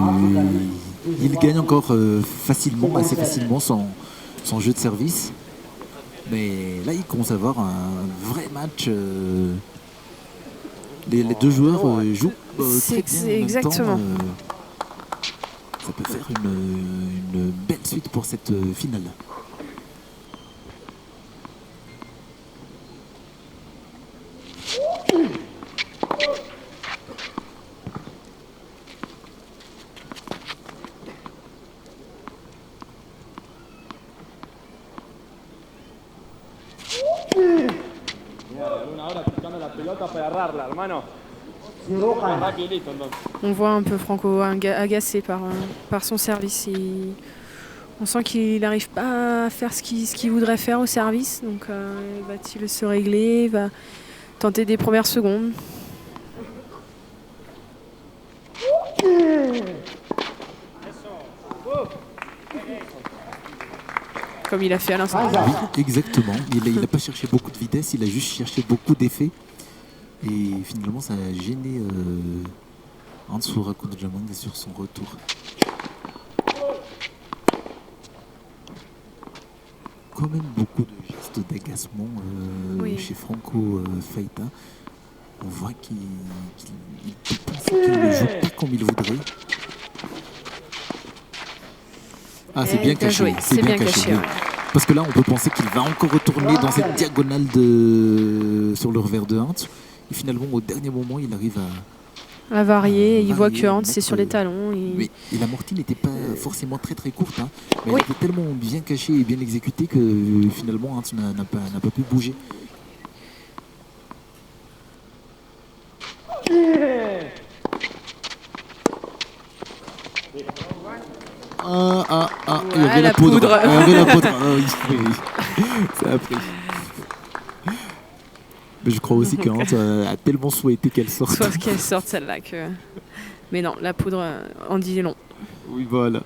gagne encore assez facilement son jeu de service. Mais là, il commence à avoir un vrai match. Les 2 joueurs jouent très bien. Exactement. Ça peut faire une belle suite pour cette finale. On voit un peu Franco agacé par son service. On sent qu'il n'arrive pas à faire ce qu'il voudrait faire au service. Donc va-t-il se régler, va tenter des premières secondes. comme il a fait à l'instant. Oui, exactement. Il n'a pas cherché beaucoup de vitesse, il a juste cherché beaucoup d'effets. Et finalement, ça a gêné Hans Rakunjamang sur son retour. Quand même beaucoup de gestes d'agacement chez Franco Faita. On voit qu'il pense qu'il ne joue pas comme il voudrait. Ah, c'est bien caché. Joué. C'est bien caché. Oui. Parce que là, on peut penser qu'il va encore retourner dans cette diagonale sur le revers de Hans. Et finalement, au dernier moment, il arrive à varier. Il voit que Hans est sur les talons. Oui. Et l'amorti n'était pas forcément très très courte. Hein, mais elle était tellement bien cachée et bien exécutée que finalement, Hans n'a pas pu bouger. Il y avait la poudre. Il y avait la poudre. Oui. Ça a pris. Mais je crois aussi que Hans a tellement souhaité qu'elle sorte. Soit qu'elle sorte celle-là que. Mais non, la poudre en dit long. Oui, voilà.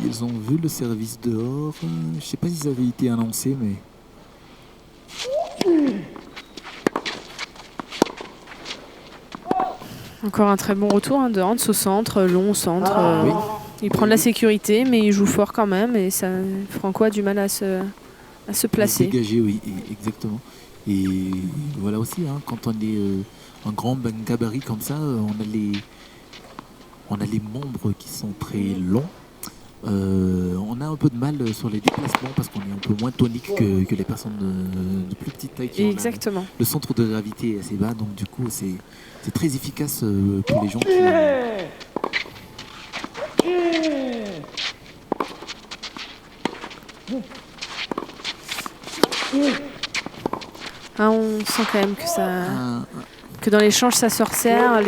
Ils ont vu le service dehors. Je sais pas s'ils avaient été annoncés, mais. Encore un très bon retour de Hans au centre, long au centre. Oui. Il prend de la sécurité, mais il joue fort quand même. Et ça, Franco a du mal à se placer. Dégager, oui, exactement. Et voilà aussi, hein, quand on est un grand gabarit comme ça, on a les membres qui sont très longs. On a un peu de mal sur les déplacements parce qu'on est un peu moins tonique que les personnes de plus petite taille. Exactement. Le centre de gravité est assez bas, donc du coup c'est très efficace pour les gens qui... Ah, on sent quand même que ça... que dans l'échange ça se resserre,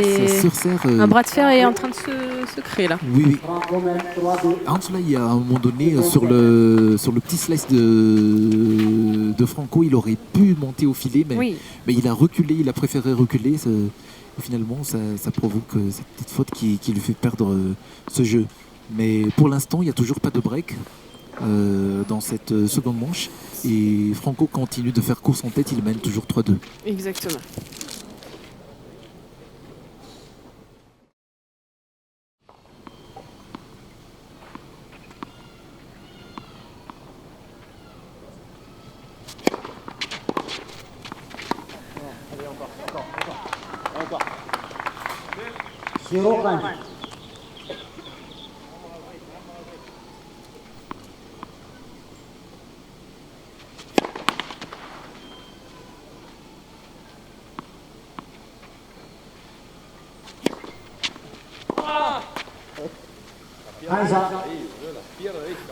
un bras de fer est en train de se créer là. Oui. Hans là, il y a à un moment donné sur le petit slice de Franco, il aurait pu monter au filet, mais il a reculé, il a préféré reculer. Et finalement, ça provoque cette petite faute qui lui fait perdre ce jeu. Mais pour l'instant, il n'y a toujours pas de break dans cette seconde manche. Et Franco continue de faire course en tête, il mène toujours 3-2. Exactement.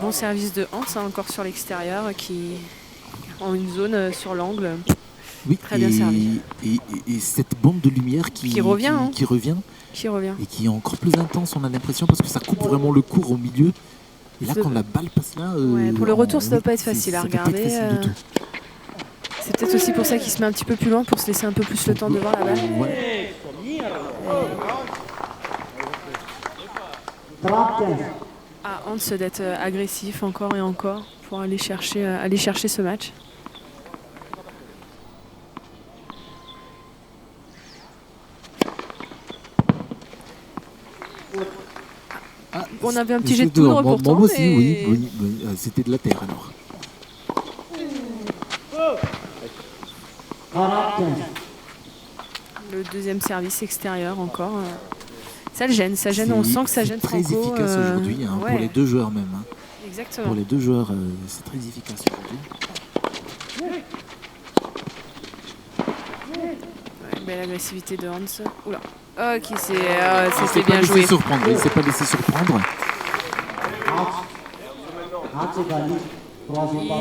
Bon service de Hans, hein, encore sur l'extérieur, qui en une zone sur l'angle. Oui, très bien servi. Et cette bande de lumière qui revient. Et qui est encore plus intense, on a l'impression, parce que ça coupe vraiment le court au milieu. Et là, quand la balle passe là... pour le retour, ça ne doit pas être facile à regarder. C'est peut-être aussi pour ça qu'il se met un petit peu plus loin, pour se laisser un peu plus le temps de voir la balle. À Hans d'être agressif encore et encore pour aller chercher ce match. On avait un petit jet de poudre pourtant. Moi aussi, oui. C'était de la terre alors. Le deuxième service extérieur encore. Ça le gêne, on sent que ça gêne Franco. C'est très efficace aujourd'hui, hein, pour les deux joueurs même. Hein. Exactement. Pour les deux joueurs, c'est très efficace aujourd'hui. Belle agressivité de Hans. Oula. Ok, c'était bien joué. Il s'est pas laissé surprendre.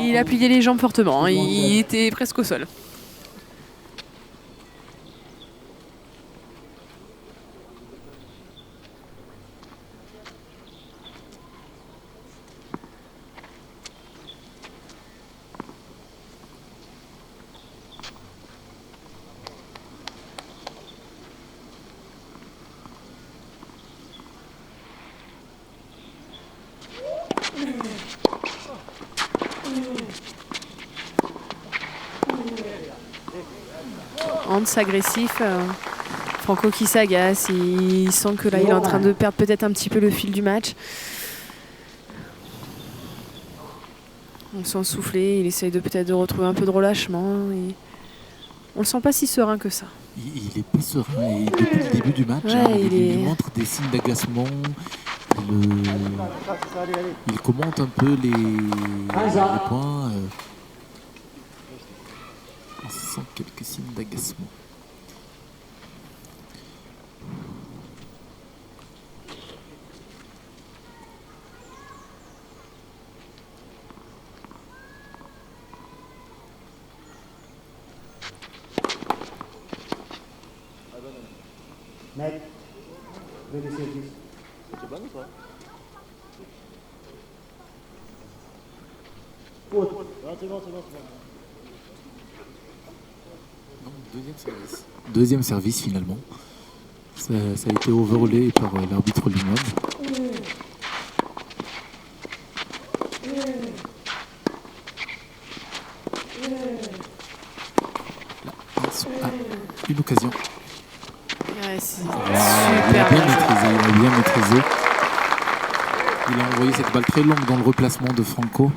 Il a plié les jambes fortement, hein. Il était presque au sol. Hans agressif. Franco qui s'agace. Il sent que là, il est en train de perdre peut-être un petit peu le fil du match. On sent souffler. Il essaye peut-être de retrouver un peu de relâchement. On le sent pas si serein que ça. Il est pas serein. Et depuis le début du match, il lui montre des signes d'agacement. Il commente un peu les points. On sent quelques signes d'agacement. Mec, veux le service. C'est bon ou pas? Faute. C'est bon. Non, deuxième service finalement. Ça a été overlay par l'arbitre lui-même. Là, une occasion. Ouais, c'est Il super a bien maîtrisé. Il a envoyé cette balle très longue dans le replacement de Franco.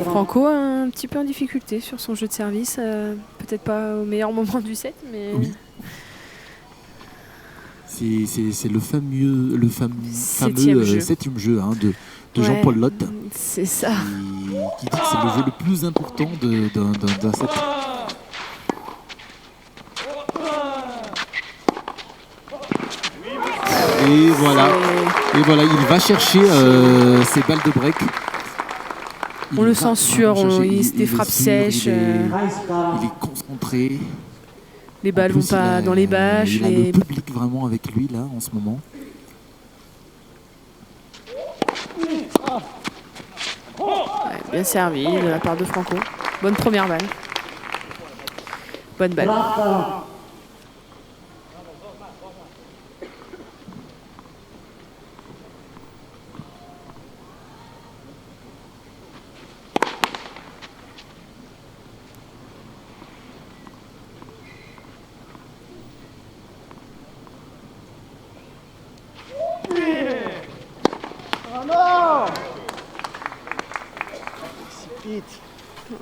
Franco un petit peu en difficulté sur son jeu de service. Peut-être pas au meilleur moment du set, mais... Oui. C'est le fameux septième jeu de Jean-Paul Lotte. C'est ça. Qui dit que c'est le jeu le plus important d'un set. Et voilà, il va chercher ses balles de break. On le sent sûr, des frappes sèches. Il est concentré. Les balles vont pas dans les bâches. Il a le public vraiment avec lui là en ce moment. Ouais, bien servi de la part de Franco. Bonne première balle. Bonne balle.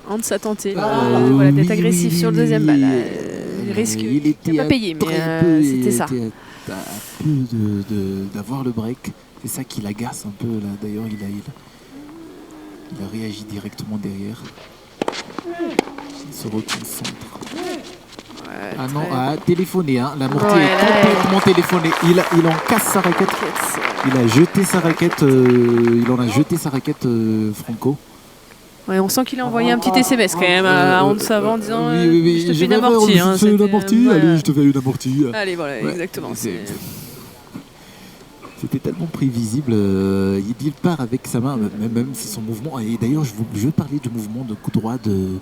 Hans a tenté d'être agressif sur le deuxième balle. Il risque. Il n'a pas payé, mais c'était ça. Il était à peu d'avoir le break. C'est ça qui l'agace un peu là. D'ailleurs, il a réagi directement derrière. Il se reconcentre. Ah non, a téléphoné, hein. La mortier est complètement téléphonée. Il en casse sa raquette. Il a jeté sa raquette. Il en a jeté sa raquette, Franco. Ouais, on sent qu'il a envoyé un petit SMS quand même à Hans avant en disant oui, je te fais une amortie. Allez, je te fais une amortie. Allez, voilà, exactement. C'était tellement prévisible. Il part avec sa main, même si son mouvement. Et d'ailleurs, je veux parler du mouvement de coup droit de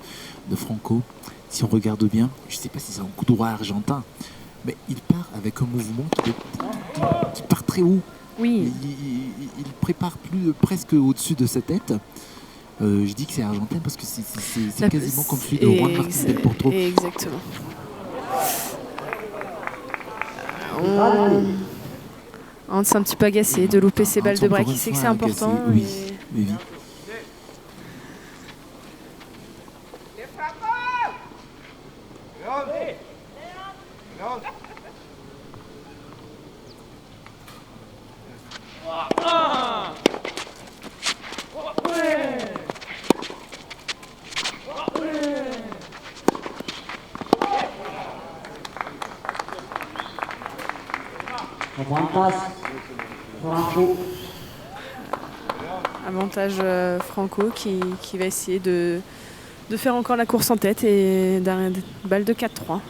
Franco. Si on regarde bien, je ne sais pas si c'est un coup droit argentin, mais il part avec un mouvement qui part très haut. Oui. Il prépare presque au-dessus de sa tête. Je dis que c'est argentin parce que c'est quasiment comme celui de Juan Martín del Potro. Exactement. Hans est un petit peu agacé de louper ses balles de break. Il sait que c'est important. Oui. Avantage Franco qui va essayer de faire encore la course en tête et d'un balle de 4-3.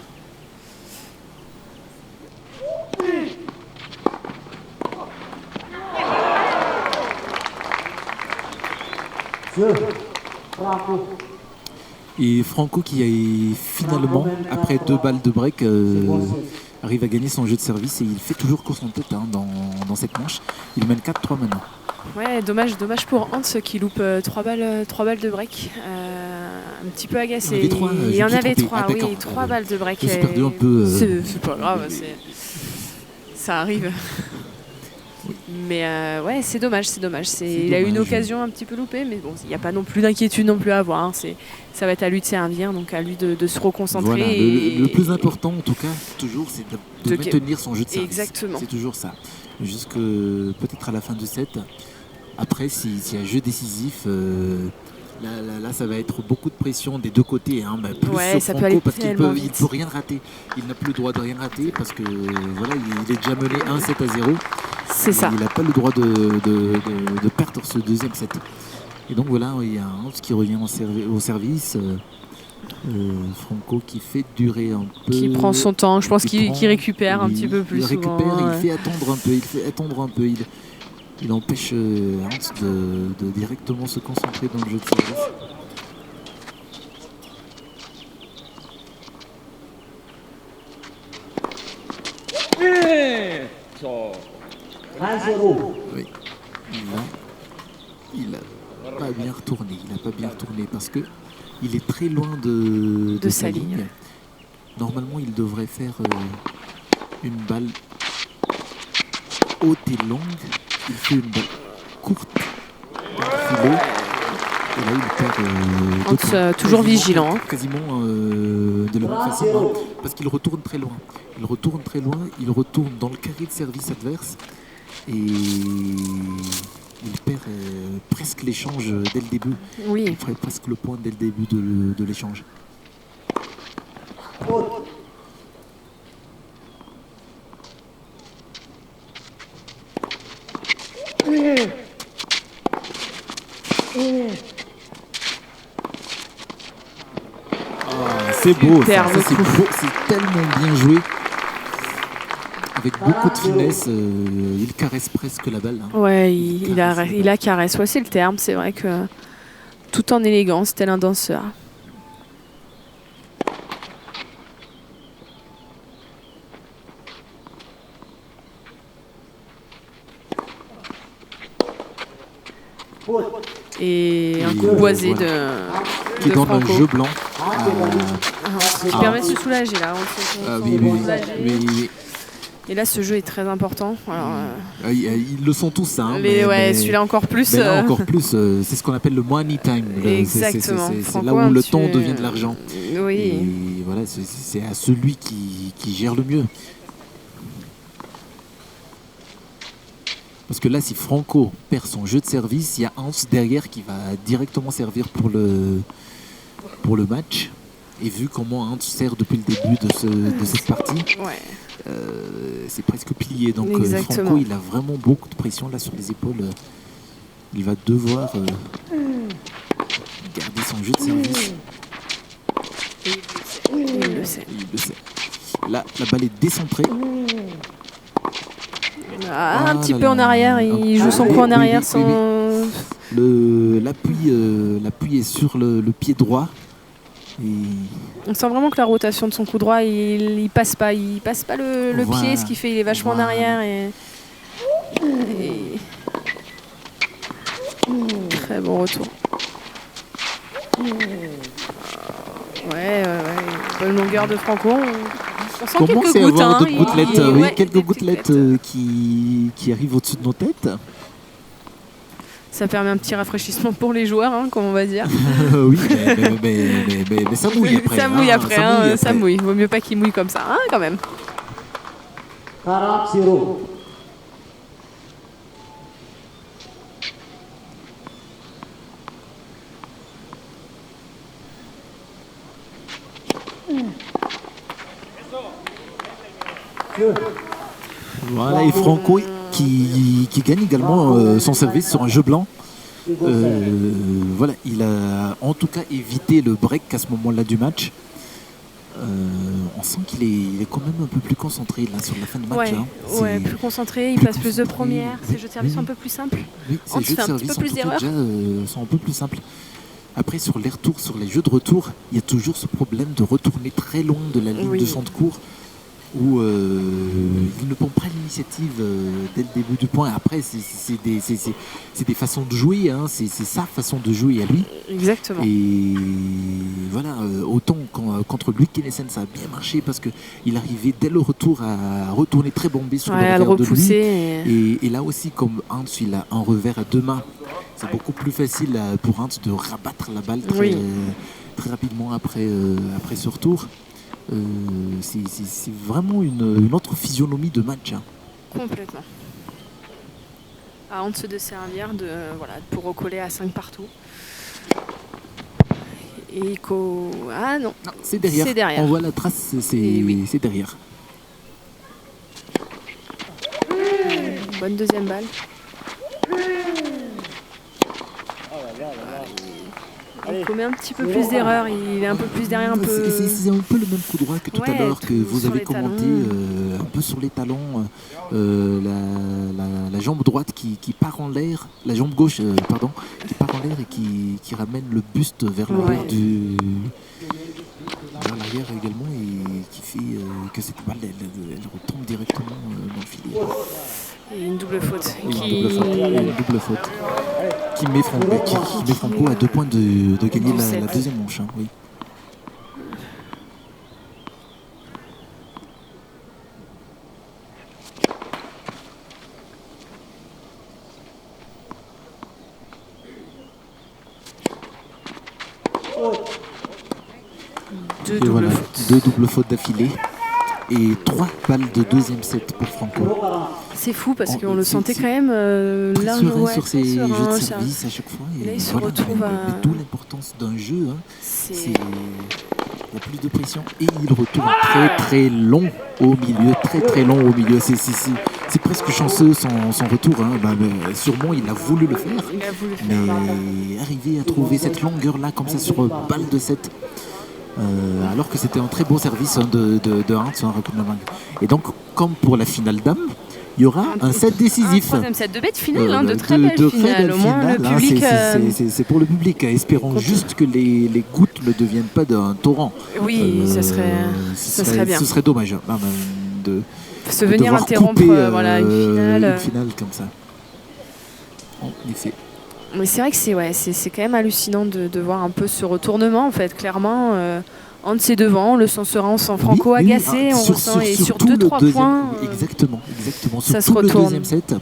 Et Franco qui a finalement, après 2 balles de break, arrive à gagner son jeu de service et il fait toujours course en tête dans cette manche. Il mène 4-3 maintenant. Ouais, dommage pour Hans qui loupe 3 balles de break. un petit peu agacé. Il y en avait trois, Il y en je me suis avait trompé. 3, Ah, d'accord. oui, 3 balles de break. Je me suis perdu un peu. C'est pas grave, ça arrive. Mais ouais, c'est dommage. Il a eu une dommage. occasion un petit peu loupée, mais bon, il n'y a pas non plus d'inquiétude non plus à avoir. Hein. Ça va être à lui de servir, donc à lui de se reconcentrer. Voilà, et... le plus important en tout cas, toujours, c'est de De- maintenir son jeu de service. Exactement. C'est toujours ça. Jusque peut-être à la fin du set. Après, s'il y a un jeu décisif, là, ça va être beaucoup de pression des deux côtés. Hein, mais plus Ouais, sur ça peut Franco aller parce qu'il tellement peut vite. rien rater. Il n'a plus le droit de rien rater parce que voilà, il est déjà mené 1-7-0. C'est ça. Il n'a pas le droit de perdre ce deuxième set. Et donc voilà, il y a un Hans qui revient au service. Franco qui fait durer un peu. Qui prend son temps. Je pense qu'il récupère un Oui, petit peu plus il souvent. récupère, Ouais. il fait attendre un peu. Il empêche Hans de directement se concentrer dans le jeu de service. Oui. Il a pas bien retourné. Il a pas bien retourné parce que il est très loin de sa ligne. Normalement, il devrait faire une balle haute et longue. Il fait une balle courte dans le filet. Et là, il perd deux points. Toujours vigilant. Hein. Quasiment de la même façon, parce qu'il retourne très loin. Il retourne dans le carré de service adverse et il perd presque l'échange dès le début. Oui. Il ferait presque le point dès le début de l'échange. C'est beau, ça, c'est beau, c'est tellement bien joué. Avec beaucoup de finesse, il caresse presque la balle. Hein. Ouais, il a caresse. Ouais, c'est le terme. C'est vrai que tout en élégance, tel un danseur. Et un coup boisé voilà. de Qui donne Franco. un jeu blanc. Qui permet de se soulager là. Oui. Et là, ce jeu est très important. Alors, Ils le sont tous, hein, celui-là encore plus. Mais là encore plus, c'est ce qu'on appelle le money time. Exactement. C'est là où le temps devient de l'argent. Oui. Et voilà, c'est à celui qui gère le mieux. Parce que là, si Franco perd son jeu de service, il y a Hans derrière qui va directement servir pour le match. Et vu comment Hans sert depuis le début de cette partie, c'est presque plié. Donc Franco, il a vraiment beaucoup de pression là sur les épaules. Il va devoir garder son jeu de service. Il le sait. Là, la balle est décentrée. Un petit peu en arrière, il joue son coup en arrière. L'appui est sur le pied droit. Et... On sent vraiment que la rotation de son coup droit, il passe pas le pied, ce qui fait qu'il est vachement en arrière. Et... Très bon retour. Ouais. Bonne longueur de Franco. On sent quelques gouttes. Quelques gouttelettes qui arrivent au-dessus de nos têtes. Ça permet un petit rafraîchissement pour les joueurs, hein, comme on va dire. Oui, mais ça mouille après. Ça mouille. Vaut mieux pas qu'il mouille comme ça, hein, quand même. 40-0. Voilà, et Franco qui gagne également son service sur un jeu blanc. Voilà, il a en tout cas évité le break à ce moment-là du match. On sent qu'il est quand même un peu plus concentré là sur la fin de match. Plus concentré, il passe plus de première. Ses jeux de service sont un peu plus simples. Oui, ses jeux de service sont un peu plus simples. Après, sur les retours, sur les jeux de retour, il y a toujours ce problème de retourner très loin de la ligne de centre court. où il ne prend pas l'initiative dès le début du point. Après, c'est des façons de jouer, hein. C'est sa façon de jouer à lui. Exactement. Et voilà, autant contre lui, Kennesen, ça a bien marché parce qu'il arrivait dès le retour à retourner très bombé sur le À le revers de lui. repousser. Et là aussi, comme Hans, il a un revers à deux mains, c'est beaucoup plus facile pour Hans de rabattre la balle très, très rapidement après ce retour. C'est vraiment une autre physionomie de match, hein. Complètement. À Hans de servir pour recoller à 5 partout. Et Ah non, c'est derrière. C'est derrière. On voit la trace, c'est derrière. Bonne deuxième balle. Il commet un petit peu plus d'erreurs, il est un peu plus derrière, un peu... C'est un peu le même coup droit que tout à l'heure que vous avez commenté, un peu sur les talons, la jambe droite qui part en l'air, la jambe gauche, qui part en l'air et qui ramène le buste vers l'arrière vers l'arrière également et qui fait que cette balle elle retombe directement dans le filet. Et une double faute. Une double faute. Qui met Franco à 2 points de gagner la deuxième manche. Hein, oui. Deux doubles fautes d'affilée. Et 3 balles de deuxième set pour Franco. C'est fou parce qu'on le sentait quand même largement sur ses jeux de service à chaque fois. Et là, il se retrouve à... D'où l'importance d'un jeu. Hein. Il y a plus de pression et il retourne très très long au milieu. Très très long au milieu. C'est presque chanceux son retour. Hein. Mais sûrement il a voulu le faire. Mais arriver à trouver cette longueur-là comme ça sur balle de 7. Alors que c'était un très beau service de Hans, et donc comme pour la finale dame, il y aura un set décisif. Un troisième set de bête finale, de très belle finale. Au moins le public. C'est pour le public, espérons juste que les gouttes ne deviennent pas d'un torrent. Oui, ça serait bien. Ce serait dommage de se venir interrompre une finale comme ça. En effet. Mais c'est vrai que c'est quand même hallucinant de voir un peu ce retournement en fait. Clairement, Hans est devant, on le sent serein, on sent Franco agacé, on ressent et sur 2-3 points. Exactement. Ça sur se retourne. Le deuxième set,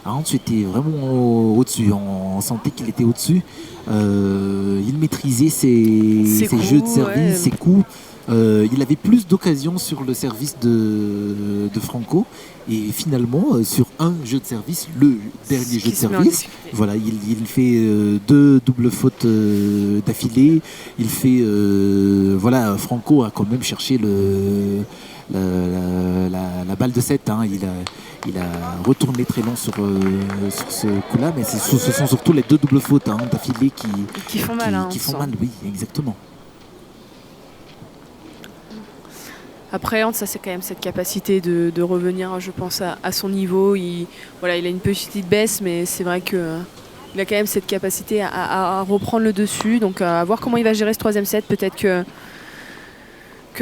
Hans était vraiment au-dessus. On sentait qu'il était au-dessus. Il maîtrisait ses jeux de service, ses coups. Il avait plus d'occasions sur le service de Franco et finalement sur un jeu de service, le dernier jeu de service, voilà, il fait 2 doubles fautes d'affilée. Il fait Franco a quand même cherché la balle de 7, hein. Il a retourné très long sur ce coup-là, mais ce sont surtout les 2 doubles fautes d'affilée qui font mal. Qui font mal, oui, exactement. Après, Hans, ça c'est quand même cette capacité de revenir, je pense, à son niveau. Il a une petite baisse, mais c'est vrai qu'il a quand même cette capacité à reprendre le dessus. Donc à voir comment il va gérer ce troisième set. Peut-être que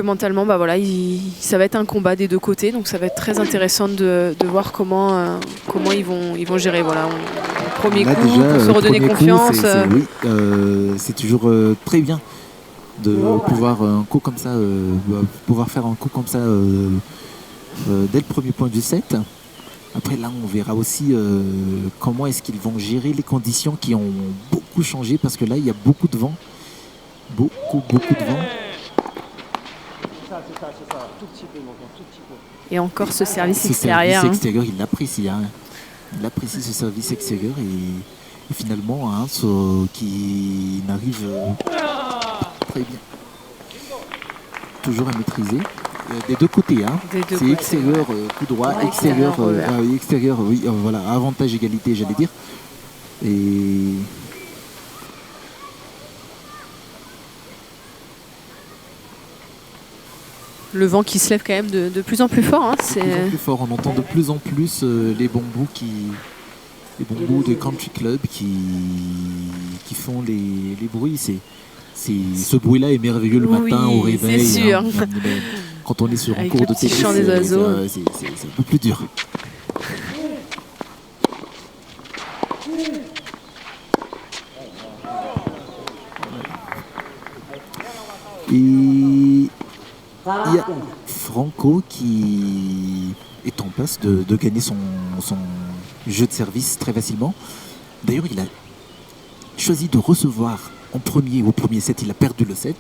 mentalement, ça va être un combat des deux côtés. Donc ça va être très intéressant de voir comment ils vont gérer. Voilà, premier coup, déjà, pour se redonner confiance. C'est toujours très bien de pouvoir un coup comme ça, pouvoir faire un coup comme ça dès le premier point du set. Après là on verra aussi comment est-ce qu'ils vont gérer les conditions qui ont beaucoup changé, parce que là il y a beaucoup de vent, beaucoup de vent. Et encore ce service extérieur. Service extérieur, il l'apprécie, hein. Il apprécie ce service extérieur et finalement qui n'arrive très bien. Toujours à maîtriser. Des deux côtés, hein. C'est extérieur, coup droit, extérieur, oui, voilà, avantage égalité, j'allais dire. Et le vent qui se lève quand même de plus en plus fort. Hein. De plus en plus fort, on entend de plus en plus les bambous de country club qui font les bruits. Ce bruit-là est merveilleux le matin au réveil. C'est sûr. Quand on est sur un Avec cours le de petit tennis, chant des oiseaux. c'est un peu plus dur. Et il y a Franco qui est en passe de gagner son jeu de service très facilement. D'ailleurs, il a choisi de recevoir en premier au premier set, il a perdu le set.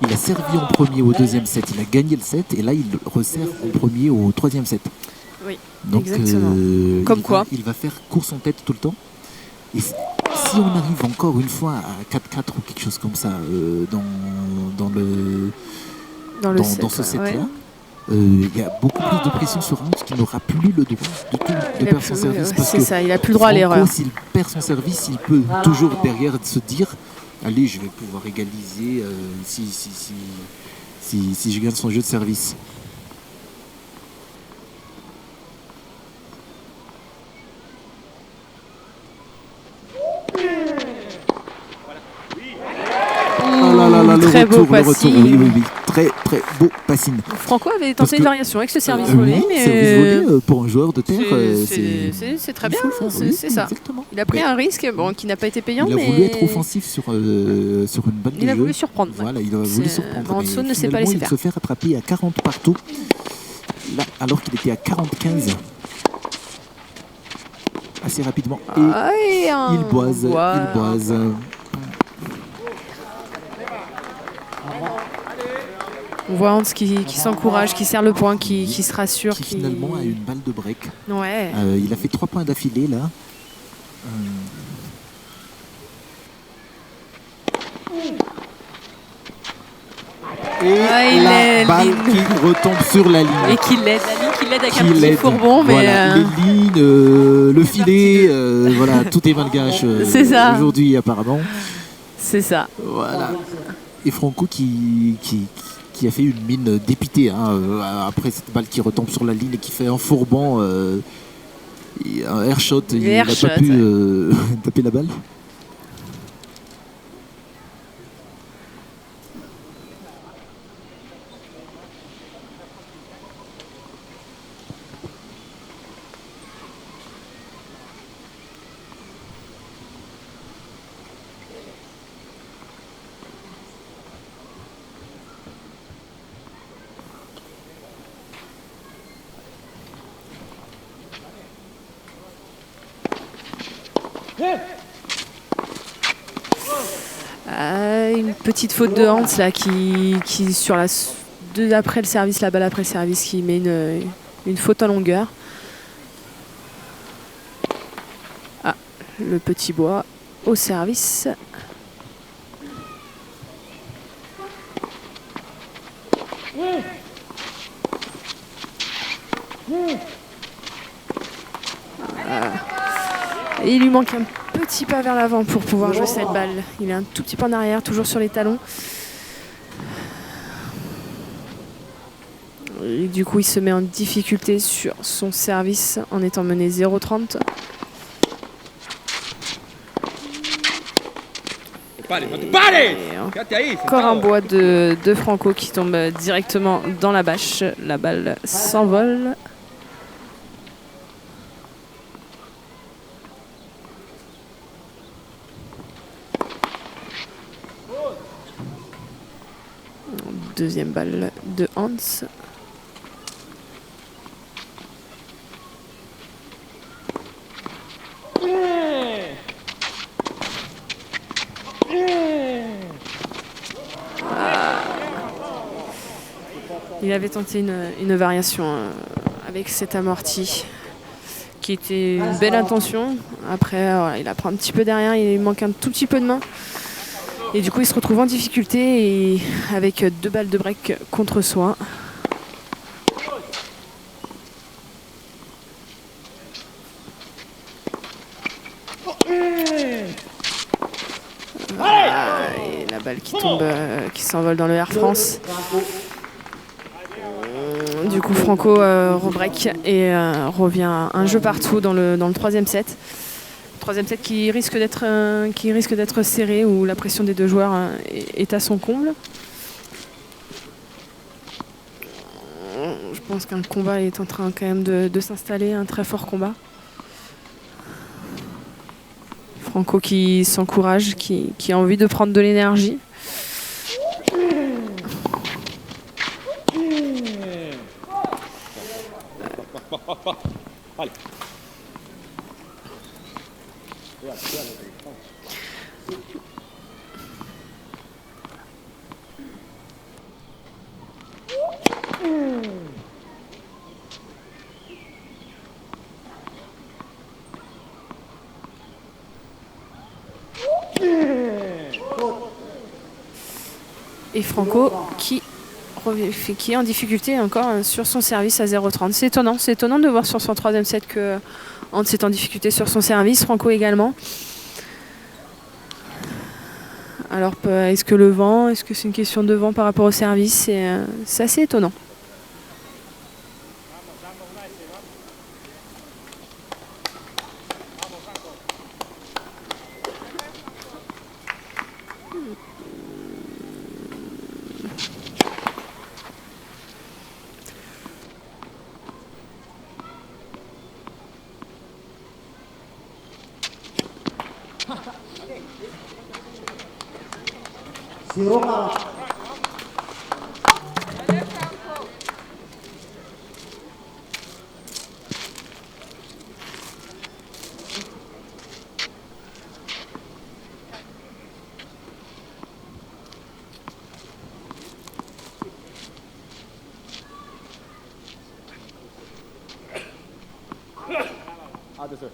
Il a servi en premier au deuxième set, il a gagné le set. Et là, il resserre en premier au troisième set. Oui, donc, exactement. Comme quoi. Il va faire course en tête tout le temps. Et si on arrive encore une fois à 4-4 ou quelque chose comme ça dans ce set-là, il y a beaucoup plus de pression sur Hans qui n'aura plus le droit du tout de perdre son service. C'est ça, il n'a plus le droit à l'erreur. S'il perd son service, il peut toujours derrière se dire allez, je vais pouvoir égaliser si je gagne son jeu de service. Très beau passing. Oui. Très beau passing. Franco avait tenté une variation avec ce service volé. Oui, service volé pour un joueur de terre. C'est très bien, c'est ça. Exactement. Il a pris un risque qui n'a pas été payant. Il a voulu être offensif sur une balle de jeu. Il a voulu surprendre. Voilà, il a voulu surprendre. Manso ne sait pas laisser faire. Il se fait rattraper à 40 partout, là, alors qu'il était à 45. Assez rapidement. Et il boise. On voit Hans qui s'encourage, qui serre le point, qui se rassure. Qui finalement a une balle de break. Ouais. Il a fait 3 points d'affilée là. Et la balle qui retombe sur la ligne. Et qui l'aide avec un petit fourbon. Voilà, les lignes, le filet, voilà, tout est malgache aujourd'hui apparemment. C'est ça. Voilà. Et Franco qui a fait une mine dépitée après cette balle qui retombe sur la ligne et qui fait un fourbon, un airshot. Il n'a pas pu taper la balle. Une petite faute de Hans là qui sur la après le service, la balle après le service qui met une faute en longueur. Le petit bois au service. Et il lui manque un petit pas vers l'avant pour pouvoir jouer cette balle. Il est un tout petit peu en arrière, toujours sur les talons. Et du coup, il se met en difficulté sur son service en étant mené 0-30. Encore un bois de Franco qui tombe directement dans la bâche. La balle s'envole. Deuxième balle de Hans. Il avait tenté une variation avec cet amorti qui était une belle intention. Après, voilà, il apprend un petit peu derrière, il manque un tout petit peu de main. Et du coup, il se retrouve en difficulté et avec 2 balles de break contre soi. Et la balle qui tombe, qui s'envole dans le Air France. Du coup, Franco rebreak et revient un jeu partout dans le 3e set. 3e set qui risque d'être serré, où la pression des 2 joueurs est à son comble. Je pense qu'un combat est en train quand même de s'installer, un très fort combat. Franco qui s'encourage, qui a envie de prendre de l'énergie. Allez. Et Franco qui est en difficulté encore sur son service à 0,30. C'est étonnant de voir sur son troisième set que Hans est en difficulté sur son service, Franco également. Alors est-ce que le vent, est-ce que c'est une question de vent par rapport au service? C'est assez étonnant. Sirokawa. 아, 됐어요.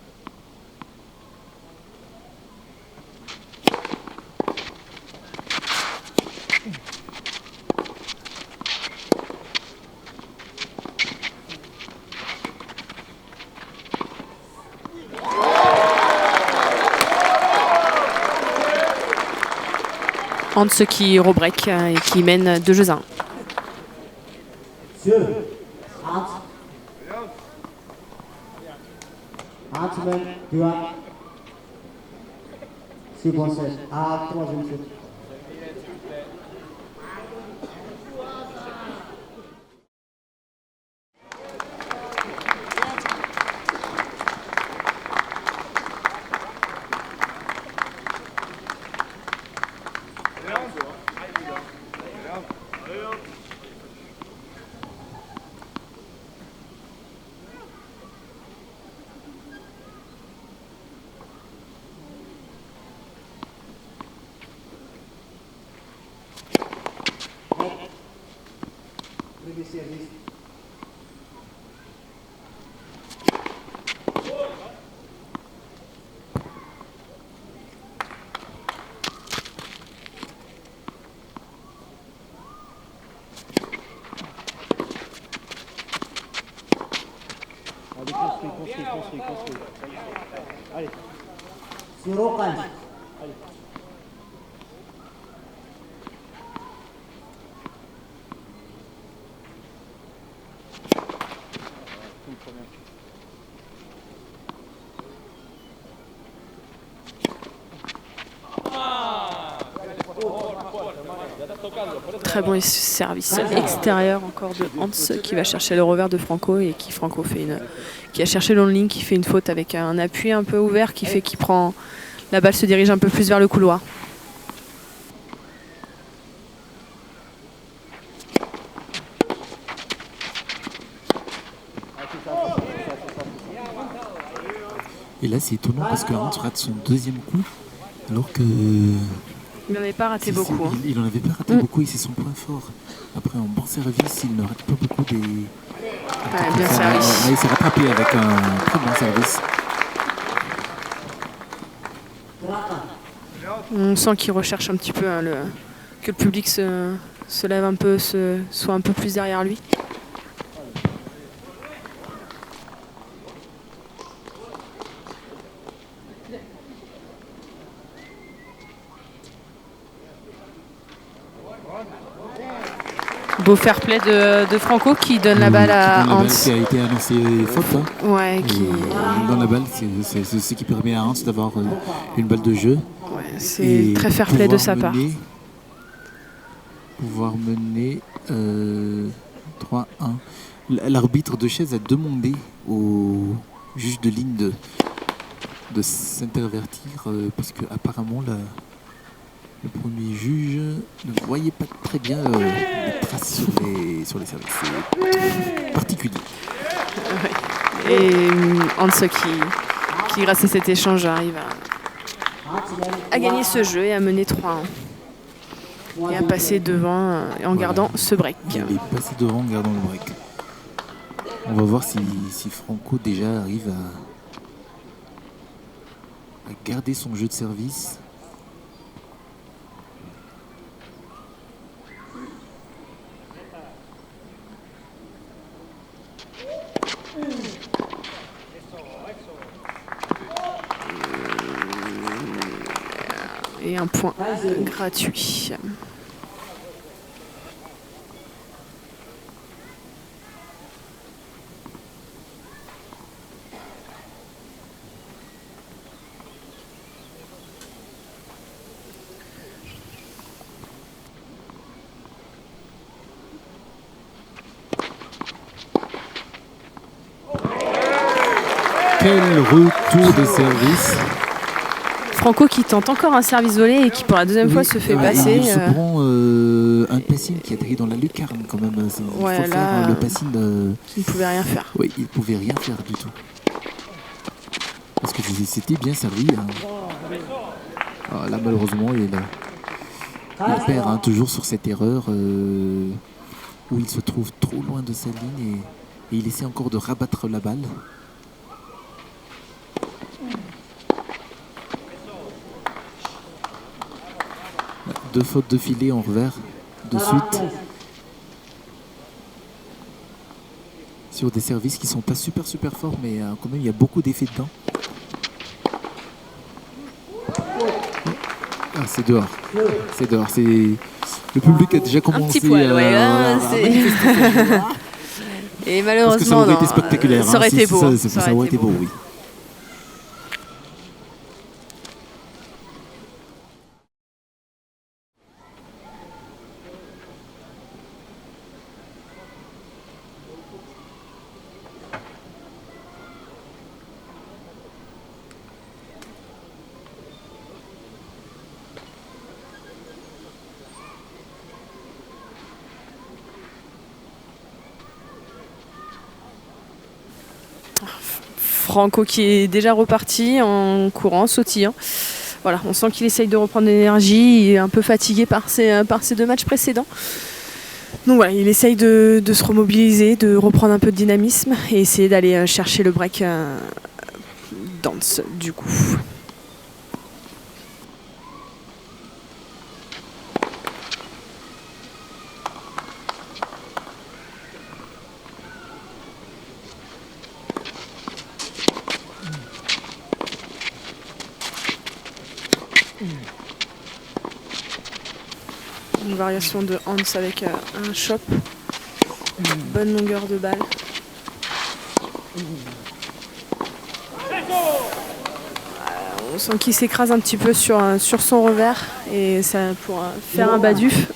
Hans qui rebreak et qui mène 2-1. Deux. Hans. Hans mène 2-1. 6 points 16. À troisième set. Premier service. Allez, construis. Allez. Sirokan. Très bon service extérieur encore de Hans qui va chercher le revers de Franco et qui a cherché long ligne, qui fait une faute avec un appui un peu ouvert qui fait qu'il prend la balle se dirige un peu plus vers le couloir. Et là, c'est étonnant parce que Hans rate son deuxième coup, alors que. Il n'en avait pas raté beaucoup. Hein. Il n'en avait pas raté beaucoup et c'est son point fort. Après, en bon service, il ne rate pas beaucoup des. Bien service. Il s'est rattrapé avec un très bon service. On sent qu'il recherche un petit peu hein, que le public se lève un peu, soit un peu plus derrière lui. Beau fair play de Franco qui donne la balle à Hans. Qui a été annoncé faute. Hein. Ouais, dans la balle, c'est ce qui permet à Hans d'avoir une balle de jeu. Ouais, c'est très fair play de sa part. Pouvoir mener 3-1. L'arbitre de chaise a demandé au juge de ligne de s'intervertir parce que apparemment le premier juge ne voyait pas très bien les traces sur les services. C'est particulier. Ouais. Et Hans qui, grâce à cet échange, arrive à gagner ce jeu et à mener 3-1. Et à passer devant en gardant ce break. Il est passé devant en gardant le break. On va voir si Franco déjà arrive à garder son jeu de service. Et un point gratuit. Quel retour de service! Franco qui tente encore un service volé et qui pour la deuxième fois se fait passer. Il se prend un passing qui atterrit dans la lucarne quand même. Il faut faire le passing. Il ne pouvait rien faire. Oui, il ne pouvait rien faire du tout. Parce que c'était bien servi. Hein. Ah, là malheureusement il perd toujours sur cette erreur où il se trouve trop loin de sa ligne et il essaie encore de rabattre la balle. Deux fautes de filet en revers de suite sur des services qui sont pas super forts, mais quand même il y a beaucoup d'effets dedans. Ah, c'est dehors. C'est dehors. Le public a déjà commencé. Un petit poil, et malheureusement, parce que ça aurait été spectaculaire. Ça aurait été beau. Ça aurait été beau, oui. Franco qui est déjà reparti en courant, sautillant. Voilà, on sent qu'il essaye de reprendre de l'énergie. Il est un peu fatigué par ses 2 matchs précédents. Donc voilà, il essaye de se remobiliser, de reprendre un peu de dynamisme et essayer d'aller chercher le break dance du coup. Une variation de Hans avec un chop, une bonne longueur de balle. On sent qu'il s'écrase un petit peu sur son revers et ça pour faire un baduf.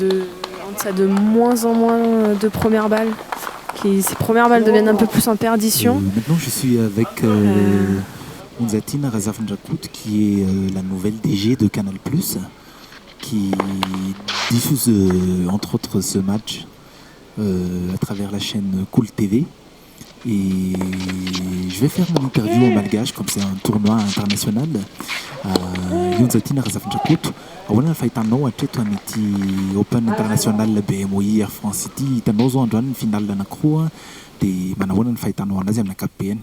Hans a de moins en moins de premières balles. Ses premières balles deviennent un peu plus en perdition. Maintenant, je suis avec Onzatin Razafnjakout, qui est la nouvelle DG de Canal+, qui diffuse entre autres ce match à travers la chaîne Cool TV. Et je vais faire mon interview en malgache, comme c'est un tournoi international. Onzatin Razafnjakout. Awana faitanao atreto an'ity Open International BMOI Air France ity hitanao zao androany ny finale anankiroa dia manahoana ny fahitanao anazy amin'ny ankapobeny?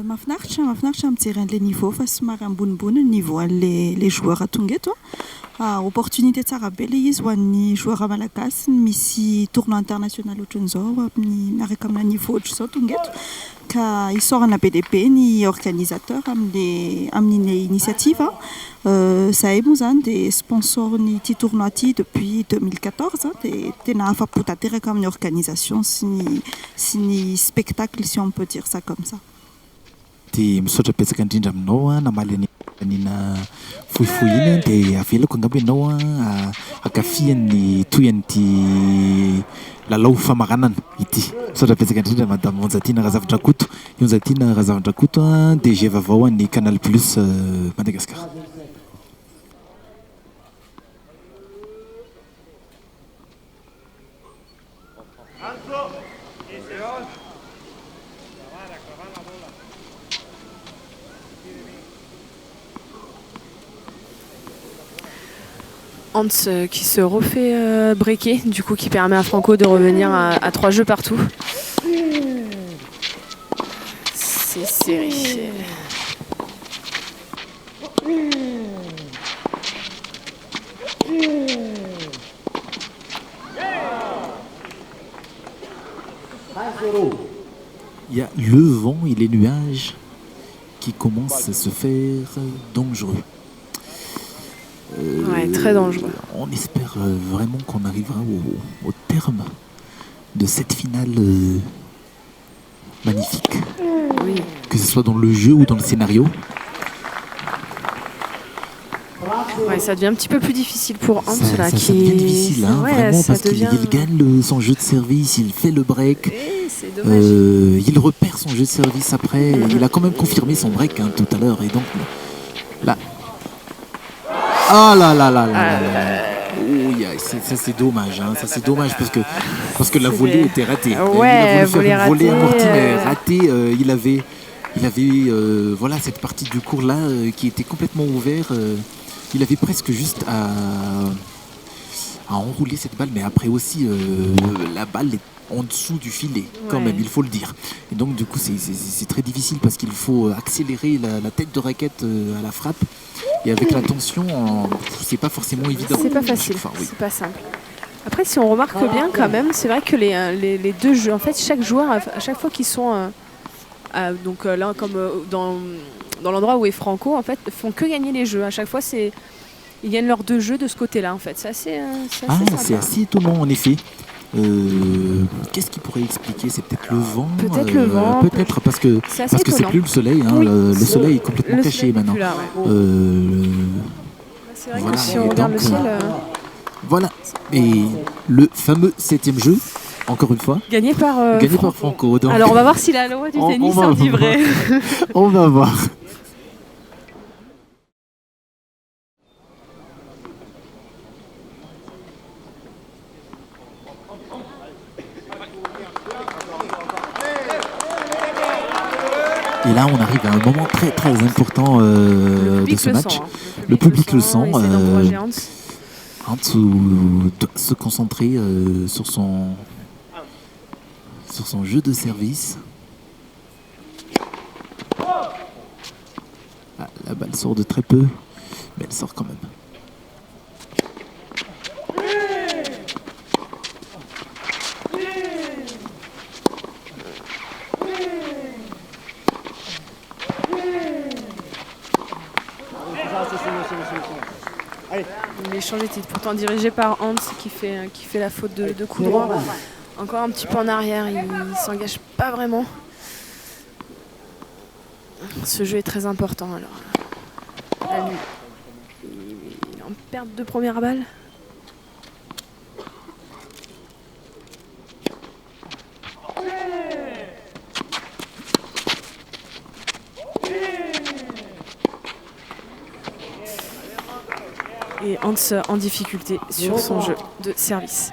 Mahafinaritra mijery an'ilay niveau fa somary ambonimbony ny niveau an'ilay joueur tonga eto. Opportunité tsara be ilay izy ho an'ny joueur malagasy misy tournoi international ohatran'izao miaraka amina niveau ohatr'izao tonga eto ka isorana be lehibe ny organisateur amin'ny initiative. Zahay moa zany dia sponsor nyity tournoi ity depuis 2014 dia tena afa-po tanteraka amin'ny organisation sy ny spectacle, si on peut dire ça comme ça. Dia misaotra betsaka indrindra aminao namaly anina fohifohy iny dia avelako angamba ianao akafian'ny toyan'ity lalao famaranana ity. Misaotra betsaka indrindra madame Onjatina Razavindrakoto. Onjatina Razavindrakoto DG vaovao an'ny Canal Plus Madagascar. Hans qui se refait breaker, du coup qui permet à Franco de revenir à 3 jeux partout. C'est serré. Il y a le vent et les nuages qui commencent à se faire dangereux. Ouais, très dangereux. On espère vraiment qu'on arrivera au terme de cette finale magnifique. Oui. Que ce soit dans le jeu ou dans le scénario. Ouais, ça devient un petit peu plus difficile pour Hans là, ça qui devient difficile, ouais, vraiment, ça parce qu'il gagne son jeu de service, il fait le break. C'est dommage. Il repère son jeu de service après. Il a quand même confirmé son break tout à l'heure. Et donc là. Ah là là là là là là. Ça c'est dommage, ça c'est dommage parce que la volée était ratée. Ouais, il a voulu faire une volée amortie mais ratée. Il avait voilà cette partie du cours là qui était complètement ouverte. Il avait presque juste à enrouler cette balle, mais après aussi la balle est en dessous du filet quand même, il faut le dire. Et donc du coup c'est très difficile parce qu'il faut accélérer la tête de raquette à la frappe. Et avec la tension, c'est pas forcément évident. C'est pas facile, c'est pas simple. Après, si on remarque bien quand même, c'est vrai que les deux jeux, en fait, chaque joueur, à chaque fois qu'ils sont donc là, comme dans l'endroit où est Franco, en fait, font que gagner les jeux. À chaque fois, ils gagnent leurs 2 jeux de ce côté-là, en fait. C'est assez assez étonnant, en effet. Qu'est-ce qui pourrait expliquer? C'est peut-être le vent. Peut-être le vent. Peut-être parce que c'est plus le soleil. Oui, le soleil est complètement caché maintenant. Là, ouais. C'est vrai que si on regarde le ciel. Voilà. Et le fameux 7e jeu, encore une fois, gagné par Franco. Donc, alors on va voir si la loi du tennis en dit vrai. On va voir. Et là, on arrive à un moment très très important de ce match. Le public le sent. Hans doit se concentrer sur son jeu de service. Ah, la balle sort de très peu, mais elle sort quand même. L'échange était pourtant dirigé par Hans qui fait la faute de coup droit. Encore un petit peu en arrière, il ne s'engage pas vraiment. Ce jeu est très important alors. Là, il est en perte de première balle. Et Hans en difficulté sur son jeu de service.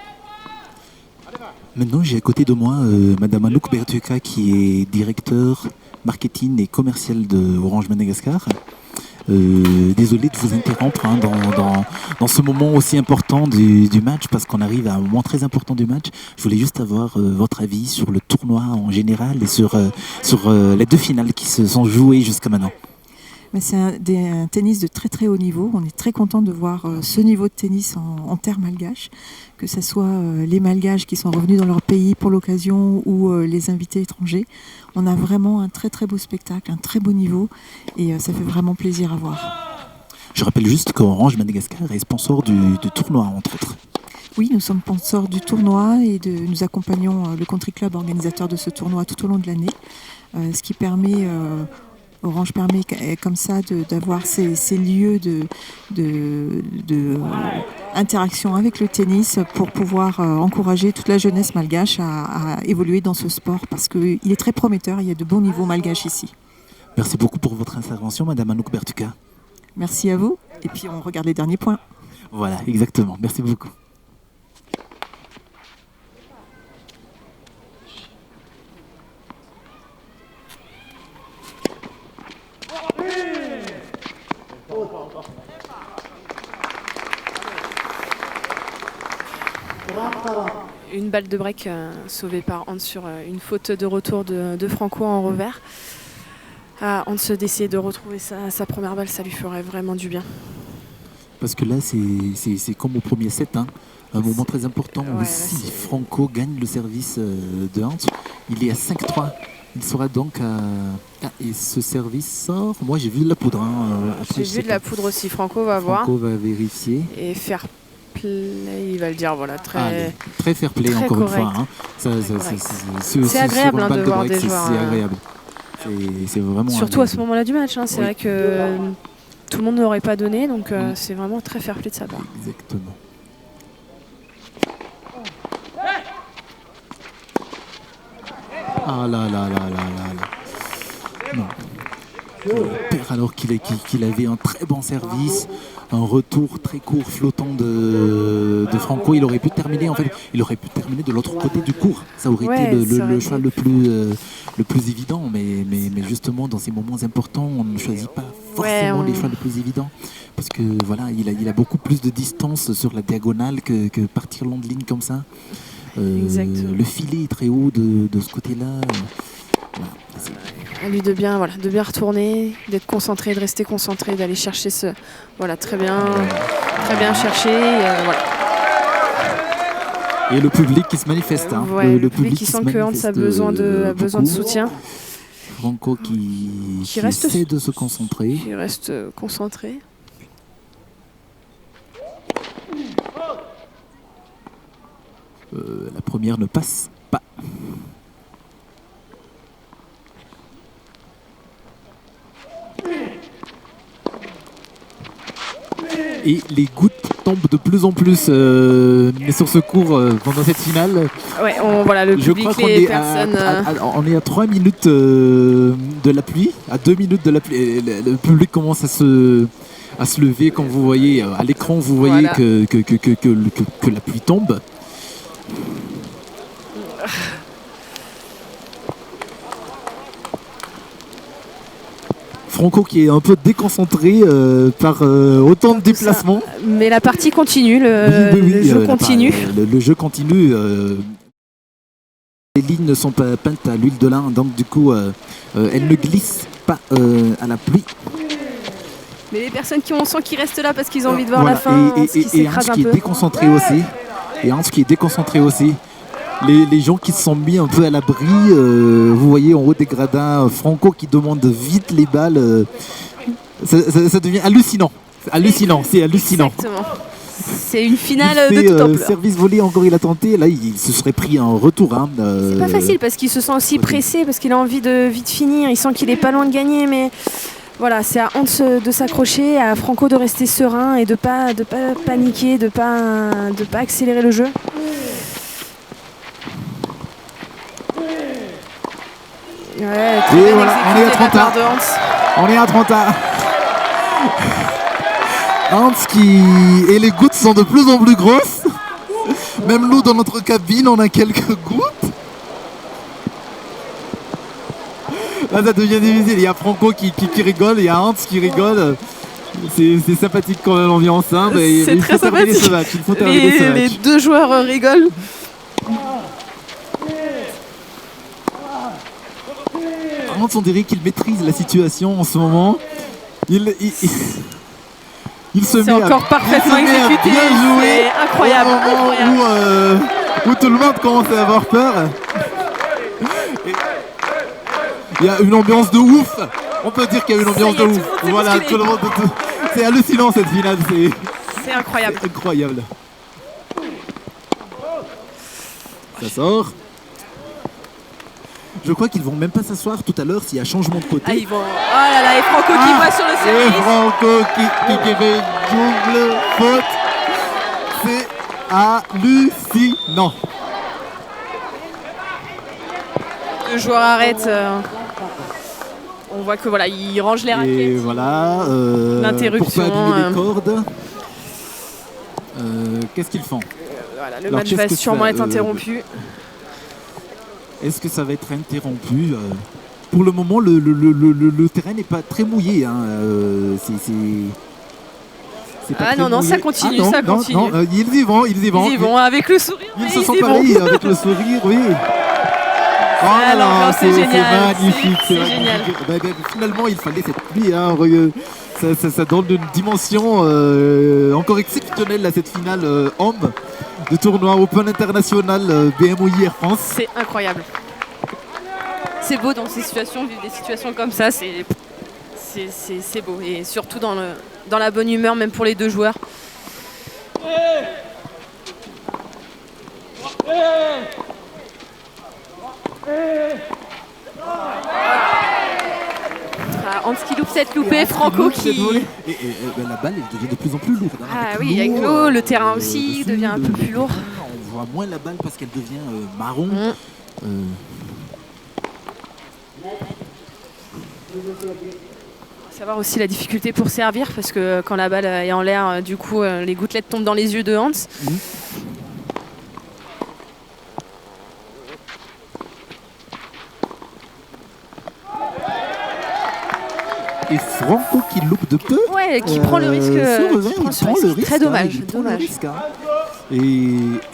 Maintenant, j'ai à côté de moi Madame Anouk Bertuka qui est directeur marketing et commercial de Orange Madagascar. Désolé de vous interrompre dans ce moment aussi important du match parce qu'on arrive à un moment très important du match. Je voulais juste avoir votre avis sur le tournoi en général et sur les 2 finales qui se sont jouées jusqu'à maintenant. C'est un tennis de très très haut niveau. On est très content de voir ce niveau de tennis en terre malgache, que ce soit les Malgaches qui sont revenus dans leur pays pour l'occasion ou les invités étrangers. On a vraiment un très très beau spectacle, un très beau niveau et ça fait vraiment plaisir à voir. Je rappelle juste qu'Orange Madagascar est sponsor du tournoi, entre autres. Oui, nous sommes sponsors du tournoi et nous accompagnons le country club organisateur de ce tournoi tout au long de l'année, ce qui permet... Orange permet comme ça d'avoir ces lieux de interaction avec le tennis pour pouvoir encourager toute la jeunesse malgache à évoluer dans ce sport parce qu'il est très prometteur, il y a de bons niveaux malgaches ici. Merci beaucoup pour votre intervention, Madame Anouk Bertuka. Merci à vous et puis on regarde les derniers points. Voilà, exactement. Merci beaucoup. Une balle de break sauvée par Hans sur une faute de retour de Franco en revers. Hans d'essayer de retrouver sa première balle, ça lui ferait vraiment du bien. Parce que là, c'est comme au premier set, hein. Un moment très important. Ouais, si Franco gagne le service de Hans, il est à 5-3. Il sera donc à... Et ce service sort... Moi, j'ai vu de la poudre. Hein. J'ai vu de la poudre aussi. Franco va voir. Franco va vérifier. Et fair play, il va le dire. Voilà, très fair play, très encore correct. Une fois. Hein. C'est agréable de voir des joueurs. C'est agréable. C'est vraiment surtout agréable. À ce moment-là du match. Hein. C'est vrai que tout le monde n'aurait pas donné. Donc c'est vraiment très fair play de sa part. Exactement. Ah là là là là là là. Non. Alors qu'il avait un très bon service, un retour très court flottant de Franco, il aurait pu terminer de l'autre côté du court. Ça aurait été le choix le plus évident, mais justement dans ces moments importants, on ne choisit pas forcément les choix les plus évidents. Parce que voilà, il a beaucoup plus de distance sur la diagonale que partir long de ligne comme ça. Le filet est très haut de ce côté-là. À lui de bien retourner, d'être concentré, de rester concentré, d'aller chercher très bien cherché. Et le public qui se manifeste. Hein. Le public qui sent que Hans a besoin de soutien. Franco qui essaie de se concentrer. Qui reste concentré. La première ne passe pas. Et les gouttes tombent de plus en plus sur ce cours pendant cette finale. Ouais, le public, les personnes... on est à 3 minutes de la pluie, à 2 minutes de la pluie. Le public commence à se lever, comme vous voyez à l'écran, vous voyez que la pluie tombe. Franco qui est un peu déconcentré par autant de déplacements. Mais la partie continue, le jeu continue. Le jeu continue. Les lignes ne sont pas peintes à l'huile de lin, donc du coup, elles ne glissent pas à la pluie. Mais les personnes on sent qui restent là parce qu'ils ont envie de voir la fin, et Hans qui est déconcentré aussi. Et Hans qui est déconcentré aussi. Les gens qui se sont mis un peu à l'abri, vous voyez en haut des gradins, Franco qui demande vite les balles. Ça devient hallucinant. C'est hallucinant. Exactement. C'est une finale de toute ampleur. Service volé, encore il a tenté. Là, il se serait pris un retour. Hein, c'est pas facile parce qu'il se sent aussi pressé, parce qu'il a envie de vite finir. Il sent qu'il est pas loin de gagner, mais voilà, c'est à Hans de s'accrocher, à Franco de rester serein et de pas paniquer, de pas accélérer le jeu. Ouais, et voilà, on est à 30 ans. On est à 30 ans. Hans et les gouttes sont de plus en plus grosses. Même nous dans notre cabine, on a quelques gouttes. Là, ça devient difficile. Il y a Franco qui rigole, il y a Hans qui rigole. C'est sympathique quand même l'ambiance. Hein, c'est très sympathique. Les deux joueurs rigolent. On dirait qu'il maîtrise la situation en ce moment. Il se C'est met encore parfaitement il se met à exécuté, bien jouer c'est incroyable, au moment incroyable. où tout le monde commence à avoir peur. Et il y a une ambiance de ouf. On peut dire qu'il y a une ambiance de y est, ouf. tout le monde s'est Voilà, bousculé. tout le monde. C'est hallucinant cette finale. C'est incroyable. C'est incroyable. Ça sort. Je crois qu'ils vont même pas s'asseoir tout à l'heure s'il y a changement de côté. Ah, ils vont. Oh là là, et Franco qui voit sur le Et service. Franco qui fait double faute. C'est hallucinant. Le joueur arrête. On voit que voilà, il range les Et raquettes. voilà. L'interruption, Pour pas abîmer les cordes. Qu'est-ce qu'ils font? Voilà, le Alors, match qu'est-ce va que sûrement ça, être interrompu. Est-ce que ça va être interrompu? Pour le moment, le terrain n'est pas très mouillé. Hein. C'est pas Ah très non, non, mouillé. ça continue, Ah non, ça non, continue. non, ils y vont, ils y vont. Ils y vont avec le sourire. Ils mais se sont y vont. pareils avec le sourire, oui. Oh Ah, là là, l'ambiance, c'est génial, magnifique, c'est magnifique. génial. Finalement, il fallait cette pluie. Hein. Ça donne une dimension encore exceptionnelle à cette finale homme de tournoi Open International BMOI Air France. C'est incroyable. C'est beau dans ces situations, vivre des situations comme ça, c'est beau. Et surtout dans la bonne humeur, même pour les deux joueurs. Hans qui loupe cette loupée, Franco qui... Et la balle, elle devient de plus en plus lourde. Hein, Ah avec oui, avec l'eau, l'eau, le terrain aussi dessus, devient un peu plus lourd. On voit moins la balle parce qu'elle devient marron. Savoir aussi la difficulté pour servir parce que quand la balle est en l'air, du coup, les gouttelettes tombent dans les yeux de Hans. Et Franco qui loupe de peu. Ouais, qui prend le risque. se revient, Qui prend il ce prend risque. le risque, Très hein, dommage. il prend le dommage. risque, hein.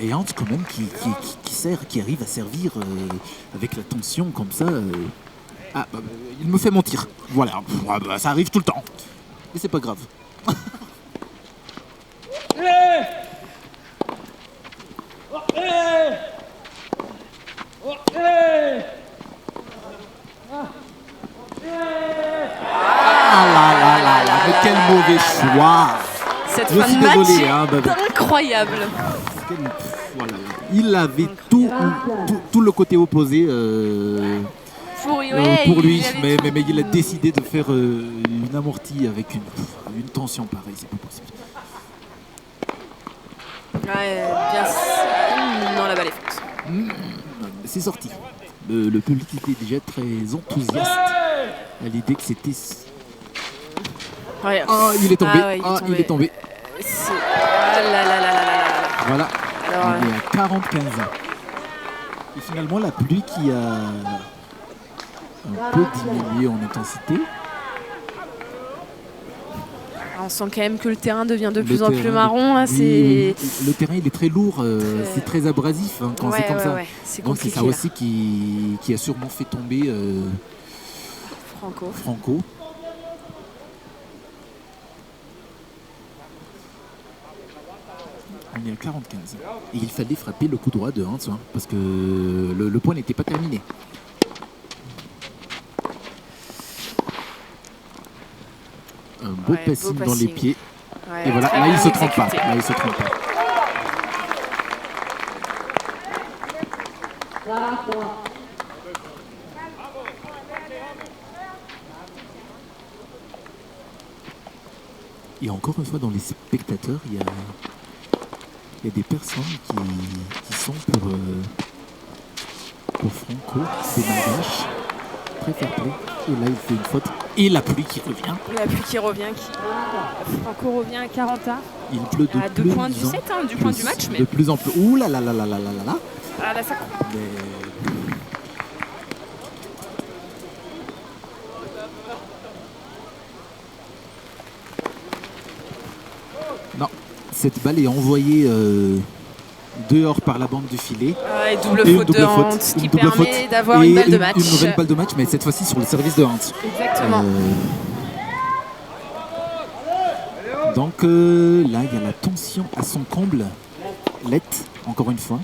Et Hans quand même qui arrive à servir avec la tension comme ça. Il me fait mentir. Voilà, ça arrive tout le temps. Mais c'est pas grave. Mais quel mauvais choix. Cette Je fin suis de match désolé, est hein, incroyable. Voilà. Il avait tout le côté opposé Pour, pour lui, il avait mais il a décidé de faire une amortie avec une tension pareille, c'est pas possible. Ouais, non, la balle est faute. C'est sorti. Le public était déjà très enthousiaste à l'idée que c'était... Ouais. Ah, il est tombé. Ah ouais, il est tombé. Ah là là là là là là là. Voilà. Alors, Il est à 40-15. Et finalement, la pluie qui a un peu diminué en intensité. on sent quand même que le terrain devient de Le plus en plus terrain, marron. Hein, oui, c'est le terrain, il est très lourd. C'est très abrasif hein, quand c'est comme ça. ouais, c'est Donc c'est compliqué. ça aussi qui a sûrement fait tomber Franco. On est à 40-15. Et il fallait frapper le coup droit de Hans, hein, parce que le point n'était pas terminé. Un beau passing dans les pieds. Ouais, Et voilà, très là il bien se trompe pas. exécuté. Là il se trompe pas. Et encore une fois, dans les spectateurs, il y a des personnes qui sont pour Franco, des malgaches. Très fair play. Et là, il fait une faute. Et la pluie qui revient. La pluie qui revient. Franco revient à 40 ans. Il pleut de À plus 2 points du en set, hein, du point du match. Mais de plus en plus. Ouh là là là là là là là là. ah, là, ça compte. Non, cette balle est envoyée dehors par la bande du filet. Ouais, double Et une faute double de faute, Hans une qui double permet faute. d'avoir Et une balle de match. Une nouvelle balle de match, mais cette fois-ci sur le service de Hans. Exactement. Donc là, il y a la tension à son comble. Lett, encore une fois.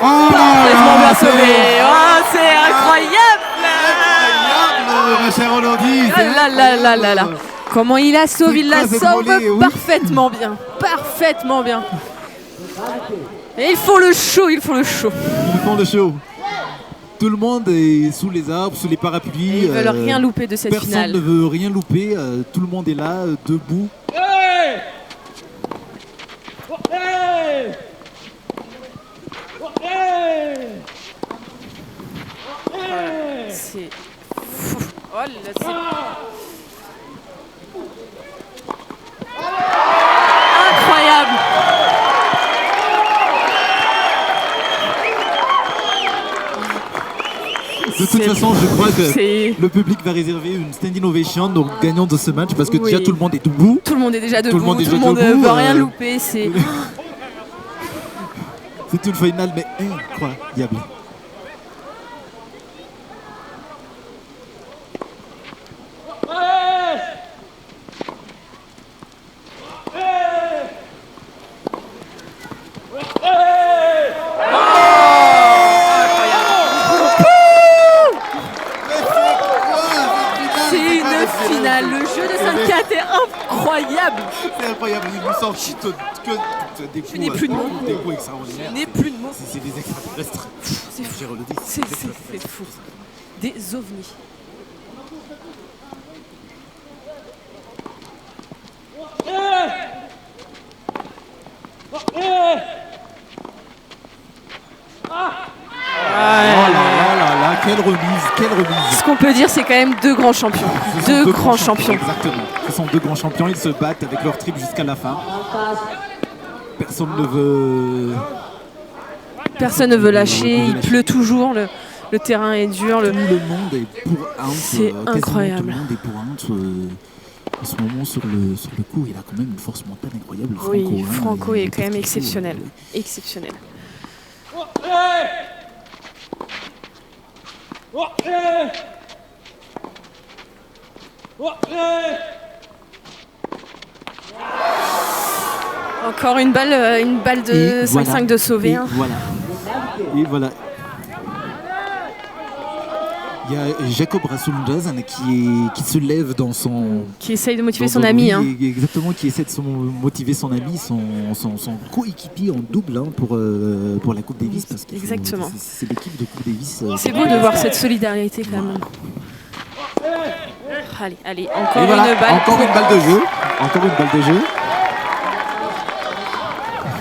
Parfaitement bien sauvé. Oh, c'est incroyable. Ma chère Hollandise. Ah là là là là. Comment il la sauve, il la C'est sauve volée, oui. parfaitement bien. Parfaitement bien. Et ils font le show, ils font le show. Ils font le show. Tout le monde est sous les arbres, sous les parapluies. Et ils veulent rien louper de cette Personne finale. ne veut rien louper. Tout le monde est là, debout. C'est fou. Oh là, c'est incroyable. De toute façon, je crois que c'est- le public va réserver une standing ovation au gagnant de ce match parce que Oui. déjà tout le monde est debout. Tout le monde est déjà debout, Tout le monde est tout le déjà monde debout, veut rien euh, louper. C'est C'est une finale mais incroyable. c'est une finale. Le jeu de Sainte-Cat est incroyable. C'est incroyable, il nous sort que des coups, n'ai plus de mots. des coups extraordinaires. Je n'ai plus de mots. C'est des extraterrestres. C'est fou. Je le dis, C'est des extraterrestres. c'est fou. Des ovnis. Oh là là là là, quelle remise, quelle remise. Ce qu'on peut dire, c'est quand même deux grands champions. Ce sont Deux grands champions. Exactement. Ce sont deux grands champions, ils se battent avec leur trip jusqu'à la fin. Personne ne veut... Personne ne veut lâcher. Il pleut toujours. Le terrain est dur. Tout le monde est pour Ant. C'est quasiment incroyable. Tout le monde est pour Ant. En ce moment, sur le coup, il a quand même une force mentale incroyable. Oui, Franco, hein. Franco Il est fait quand ce même qu'il faut, exceptionnel. Exceptionnel. Encore une balle de Et 5-5 voilà. de sauver. Et hein. voilà. Et voilà. Il y a Jacob Rassoulndazan qui se lève dans son... Qui essaye de motiver dans son ami. oui, hein. Exactement, qui essaie de motiver son ami, son coéquipier en double hein, pour la Coupe Davis. Parce qu'il faut- Exactement. c'est l'équipe de Coupe Davis. C'est beau de voir cette solidarité quand même. Allez, allez, encore Et voilà, une balle. encore une balle de jeu. Encore une balle de jeu.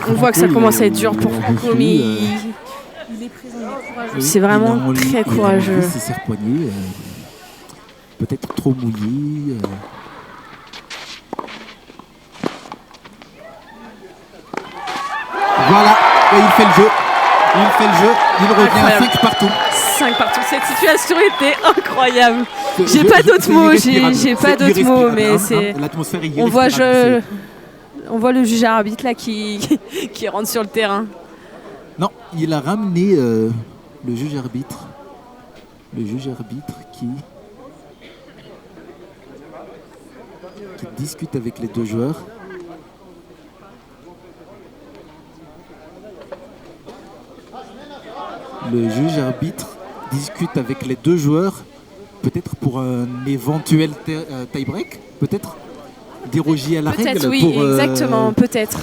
On voit que ça Franco, commence à être il- dur pour il Franco, refuse, mais il est présent, il est courageux. C'est Il a vraiment enlevé- très il a courageux. enlevé ses serre-poignets, peut-être trop mouillé. Voilà, et il fait le jeu. Il fait le jeu. Il revient Incroyable. 5 partout. 5 partout. Cette situation était incroyable. J'ai Je- pas je- d'autres c'est mots, irrespirable. j'ai pas C'est d'autres mots, irrespirable, mais hein, c'est. hein. L'atmosphère est On voit, irrespirable. on voit le juge arbitre là qui rentre sur le terrain. Non, il a ramené le juge arbitre. Le juge arbitre qui discute avec les deux joueurs. Le juge arbitre discute avec les deux joueurs, peut-être pour un éventuel tie-break, peut-être déroger à la Peut-être, règle. oui, pour, exactement, peut-être.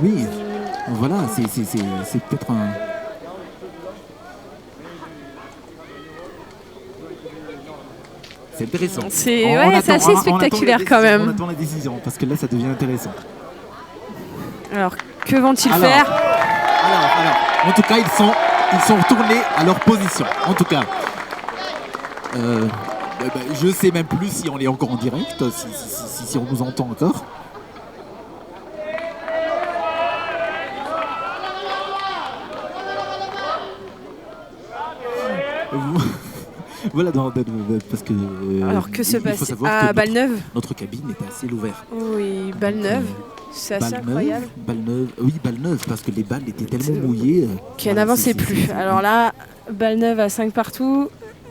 Oui, voilà, c'est peut-être un... C'est intéressant. C'est On ouais, attend- c'est assez on attend la spectaculaire décision, quand On même. attend la décision, parce que là, ça devient intéressant. Alors, que vont-ils Alors, faire? Alors, en tout cas, ils sont retournés à leur position. En tout cas, je sais même plus si on est encore en direct, si on nous entend encore. Voilà, parce que. Alors que se il faut passe savoir à que notre- Balleneuve? Notre cabine est assez ouverte. Oui, Balleneuve. C'est assez incroyable. Oui, Balleneuve, parce que les balles étaient tellement mouillées. Qui voilà, n'avançait plus. Alors là, Balleneuve à 5 partout.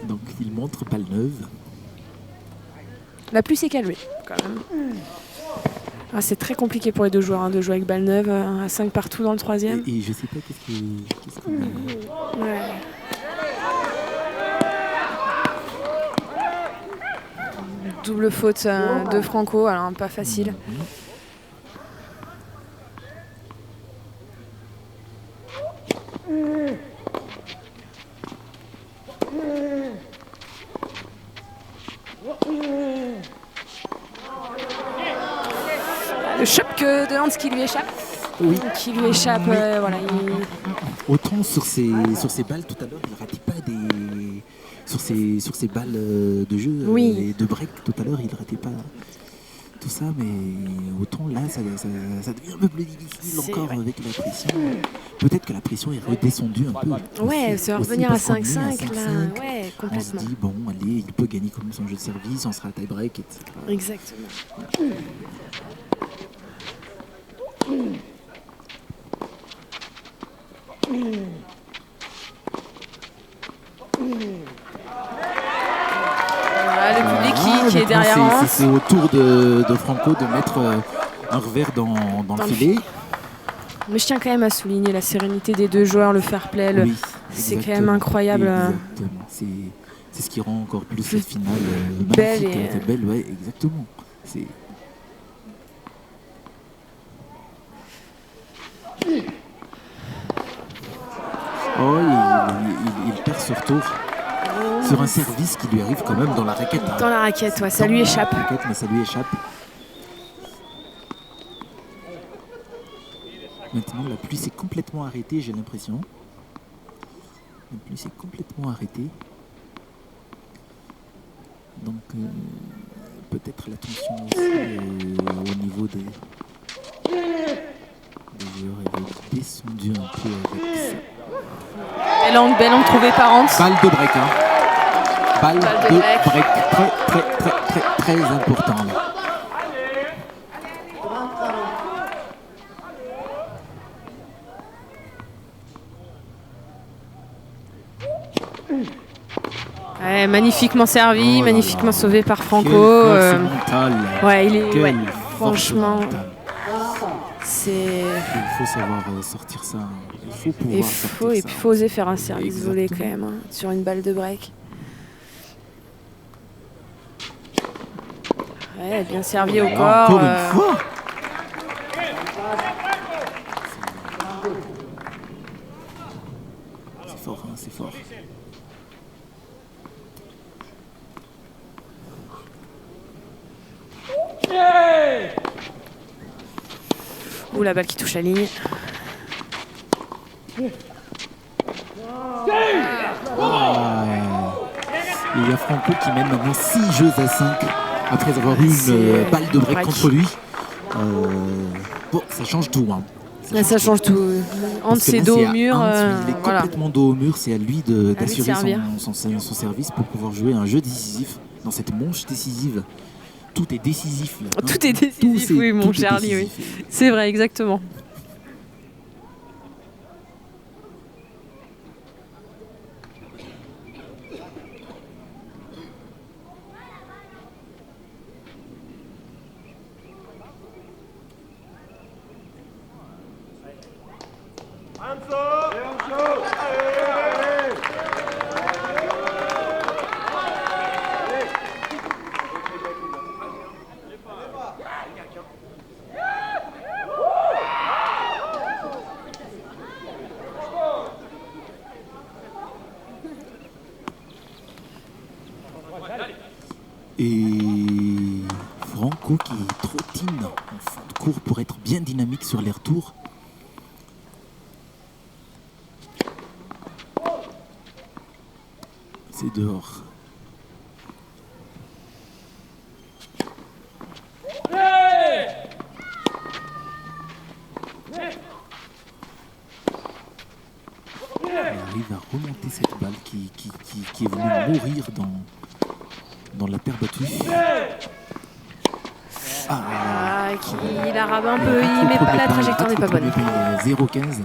Donc il montre Balleneuve. La pluie s'est calmée, quand même. Ah, c'est très compliqué pour les deux joueurs hein, de jouer avec Balleneuve à 5 partout dans le troisième. Et je sais pas qu'est-ce qui. Ouais. Double faute de Franco, alors pas facile. Le choc de Hans qui lui échappe. Oui. Qui lui échappe, voilà. Autant sur ces balles tout à l'heure, il ratait pas des. Sur ces balles de jeu Oui. et de break tout à l'heure, il ratait pas tout ça, mais autant là, ça devient un peu plus difficile encore vrai. avec la pression. Peut-être que la pression est redescendue un peu. Ouais, aussi, se revenir à parce qu'on est 5-5, là. 5-5, Ouais, on se complètement. dit, bon, allez, il peut gagner comme son jeu de service, on sera à tie-break, etc. Exactement. Voilà, le public qui est derrière Hans. C'est au tour de Franco de mettre un revers dans le filet. Mais je tiens quand même à souligner la sérénité des deux joueurs, le fair play. Oui, c'est quand exactement. même incroyable. Exactement. C'est ce qui rend encore plus cette finale belle magnifique. et- C'est belle, ouais, exactement. C'est... Oh, il perd ce retour sur un service qui lui arrive quand même dans la raquette. Dans la raquette, ouais, ça lui échappe. Dans la raquette, mais ça lui échappe. Maintenant, la pluie s'est complètement arrêtée, j'ai l'impression. La pluie s'est complètement arrêtée. Donc, peut-être la tension aussi au niveau des joueurs est descendue un peu avec ça. Belle angle trouvée par Hans. Balle de break, hein. Balle de de break. break. Très important, là. Ouais, magnifiquement servi, Oh là magnifiquement là. sauvé par Franco. Quelle force mentale. Ouais, il est. Quelle Ouais, force franchement, mentale. c'est. Il faut savoir sortir ça. Il faut pouvoir Et sortir ça. puis faut oser faire un service volé quand Exactement. même, hein, sur une balle de break. Ouais, bien servi au corps. Encore une fois. C'est fort, hein, c'est fort. Ouh, la balle qui touche la ligne. Ah, il y a Franco qui mène maintenant 6 jeux à 5 après avoir eu C'est une balle de break break. contre lui. Bon, ça change tout. Hein. Là, ça change tout. Hans Parce que est là, dos c'est au à mur. Hans, il est Voilà. complètement dos au mur. C'est à lui d'assurer servir. son service pour pouvoir jouer un jeu décisif dans cette manche décisive. Tout est décisif. Là, hein. Tout est décisif, Tout, oui, mon tout est Charlie, oui. décisif. C'est vrai, exactement. Et Franco qui trottine en fond de cours pour être bien dynamique sur les retours. C'est dehors. Il arrive à remonter cette balle qui est venue mourir dans la terre battue. Il la rabat un peu, il met pas la trajectoire n'est pas bonne. 0-15.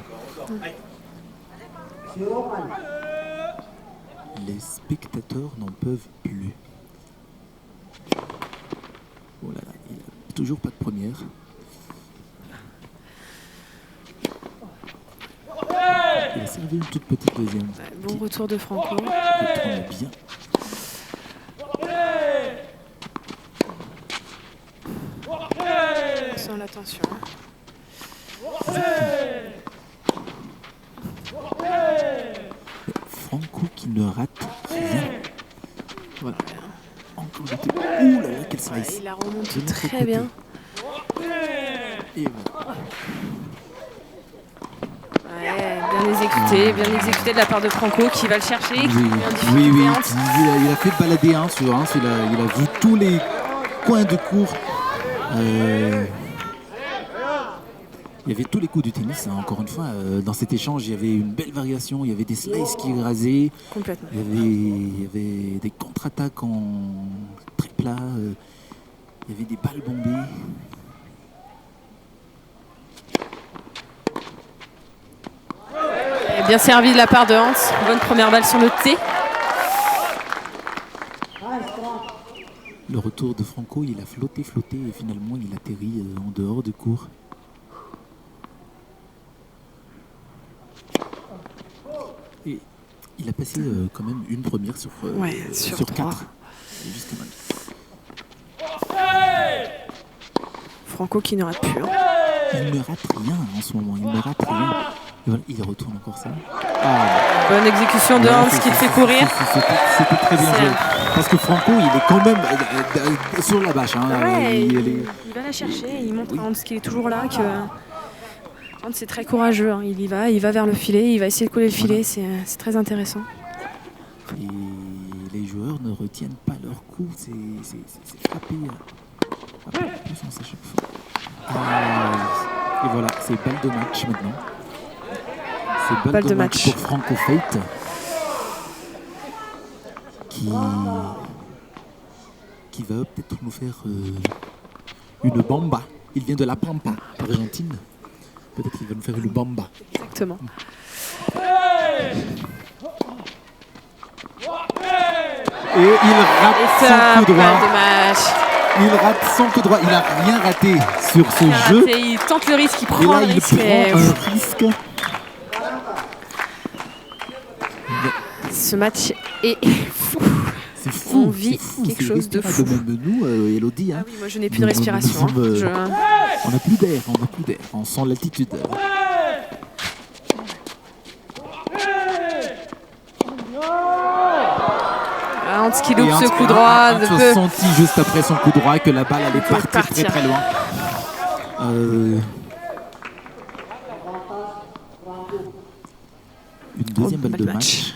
Les spectateurs n'en peuvent plus. Oh là là, il n'a toujours pas de première. Il a servi une toute petite deuxième. Bon retour de Franco. Il tourne bien. Sans l'attention. Franco qui ne rate rien. Voilà. Encore le tir. Ouh là là, quel slice. Il la remonte De notre très côté. bien. Et voilà. Bien exécuté de la part de Franco qui va le chercher. Qui Oui, met en difficulté oui, oui. Hans. Il a fait balader un sur un. Il a vu tous les coins de cours. Il y avait tous les coups du tennis, hein. Encore une fois, dans cet échange, il y avait une belle variation, il y avait des slices qui rasaient, Complètement. il y avait des contre-attaques en très plat, il y avait des balles bombées. Et bien servi de la part de Hans. Bonne première balle sur le T. Le retour de Franco, il a flotté et finalement il atterrit en dehors du cours. Et il a passé quand même une première sur 4. C'est juste quand même. Franco qui ne rate plus. Hein. Il ne rate rien en ce moment, il ne rate rien. Et voilà, il retourne encore ça. Bonne exécution de Hans qui le fait courir. C'était très bien joué. Parce que Franco, il est quand même sur la bâche. Hein. Ouais, il va la chercher, il montre à Hans qu'il est toujours là, que Hans est très courageux. Hein. Il va vers le filet, il va essayer de couler le filet, c'est très intéressant. Et les joueurs ne retiennent pas leur coup, c'est frappé à puissance à chaque fois. Et voilà, c'est balle de match maintenant. C'est balle de match pour Franco Fate qui va peut-être nous faire une bamba. Il vient de la Pampa, Argentine. Peut-être qu'il va nous faire une bamba. Exactement. Et il rate son coup droit. De match. Il rate son coup droit. Il n'a rien raté sur ce jeu. Il tente le risque, il prend Et là, le il risque. prend un risque. Ce match est fou. C'est fou. On vit quelque chose de fou. Même nous, Elodie. Hein. Ah oui, moi je n'ai plus de respiration. On n'a plus d'air, on sent l'altitude. Hans qui loupe ce coup droit. On a senti juste après son coup droit que la balle allait partir très loin. Une deuxième balle de match.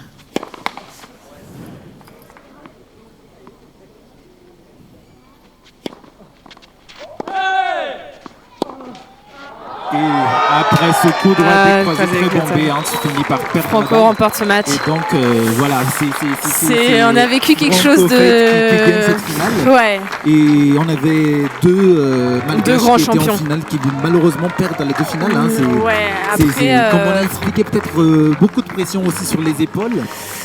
Et après ce coup droit décroisé très bombé, Hans finit par perdre. Franco remporte ce match. Et donc voilà, on a vécu quelque chose de. Qui gagne cette finale. Ouais. Et on avait deux grands qui étaient champions en finale qui malheureusement perdent les deux finales. Hein. Ouais. Après, comme on a expliqué, peut-être beaucoup de pression aussi sur les épaules.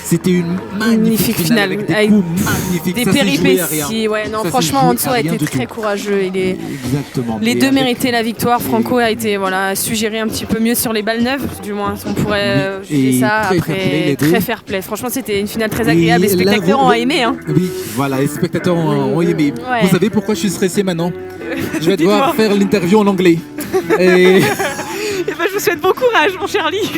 C'était une magnifique finale avec des coups magnifiques. Des péripéties. Ouais, non, franchement, Hanso a été très courageux. Exactement. Les deux méritaient la victoire. Franco a été su gérer un petit peu mieux sur les balles neuves, du moins. On pourrait juger ça après. Très fair play. Franchement, c'était une finale très agréable. Les spectateurs ont aimé. Hein. Oui, voilà, les spectateurs ont aimé. Ouais. Vous savez pourquoi je suis stressé maintenant? Je vais devoir faire l'interview en anglais. Et je vous souhaite bon courage, mon Charlie.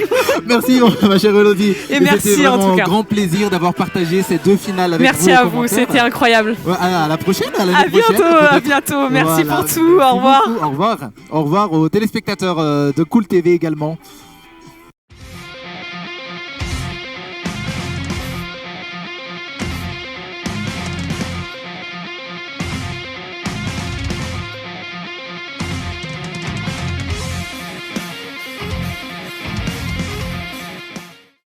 Merci, ma chère Elodie. Et merci c'était vraiment en tout cas. Un grand plaisir d'avoir partagé ces deux finales avec vous. Merci à vous, c'était incroyable. Ouais, à la prochaine. À bientôt. Merci pour tout. Au revoir. Au revoir aux téléspectateurs de Cool TV également.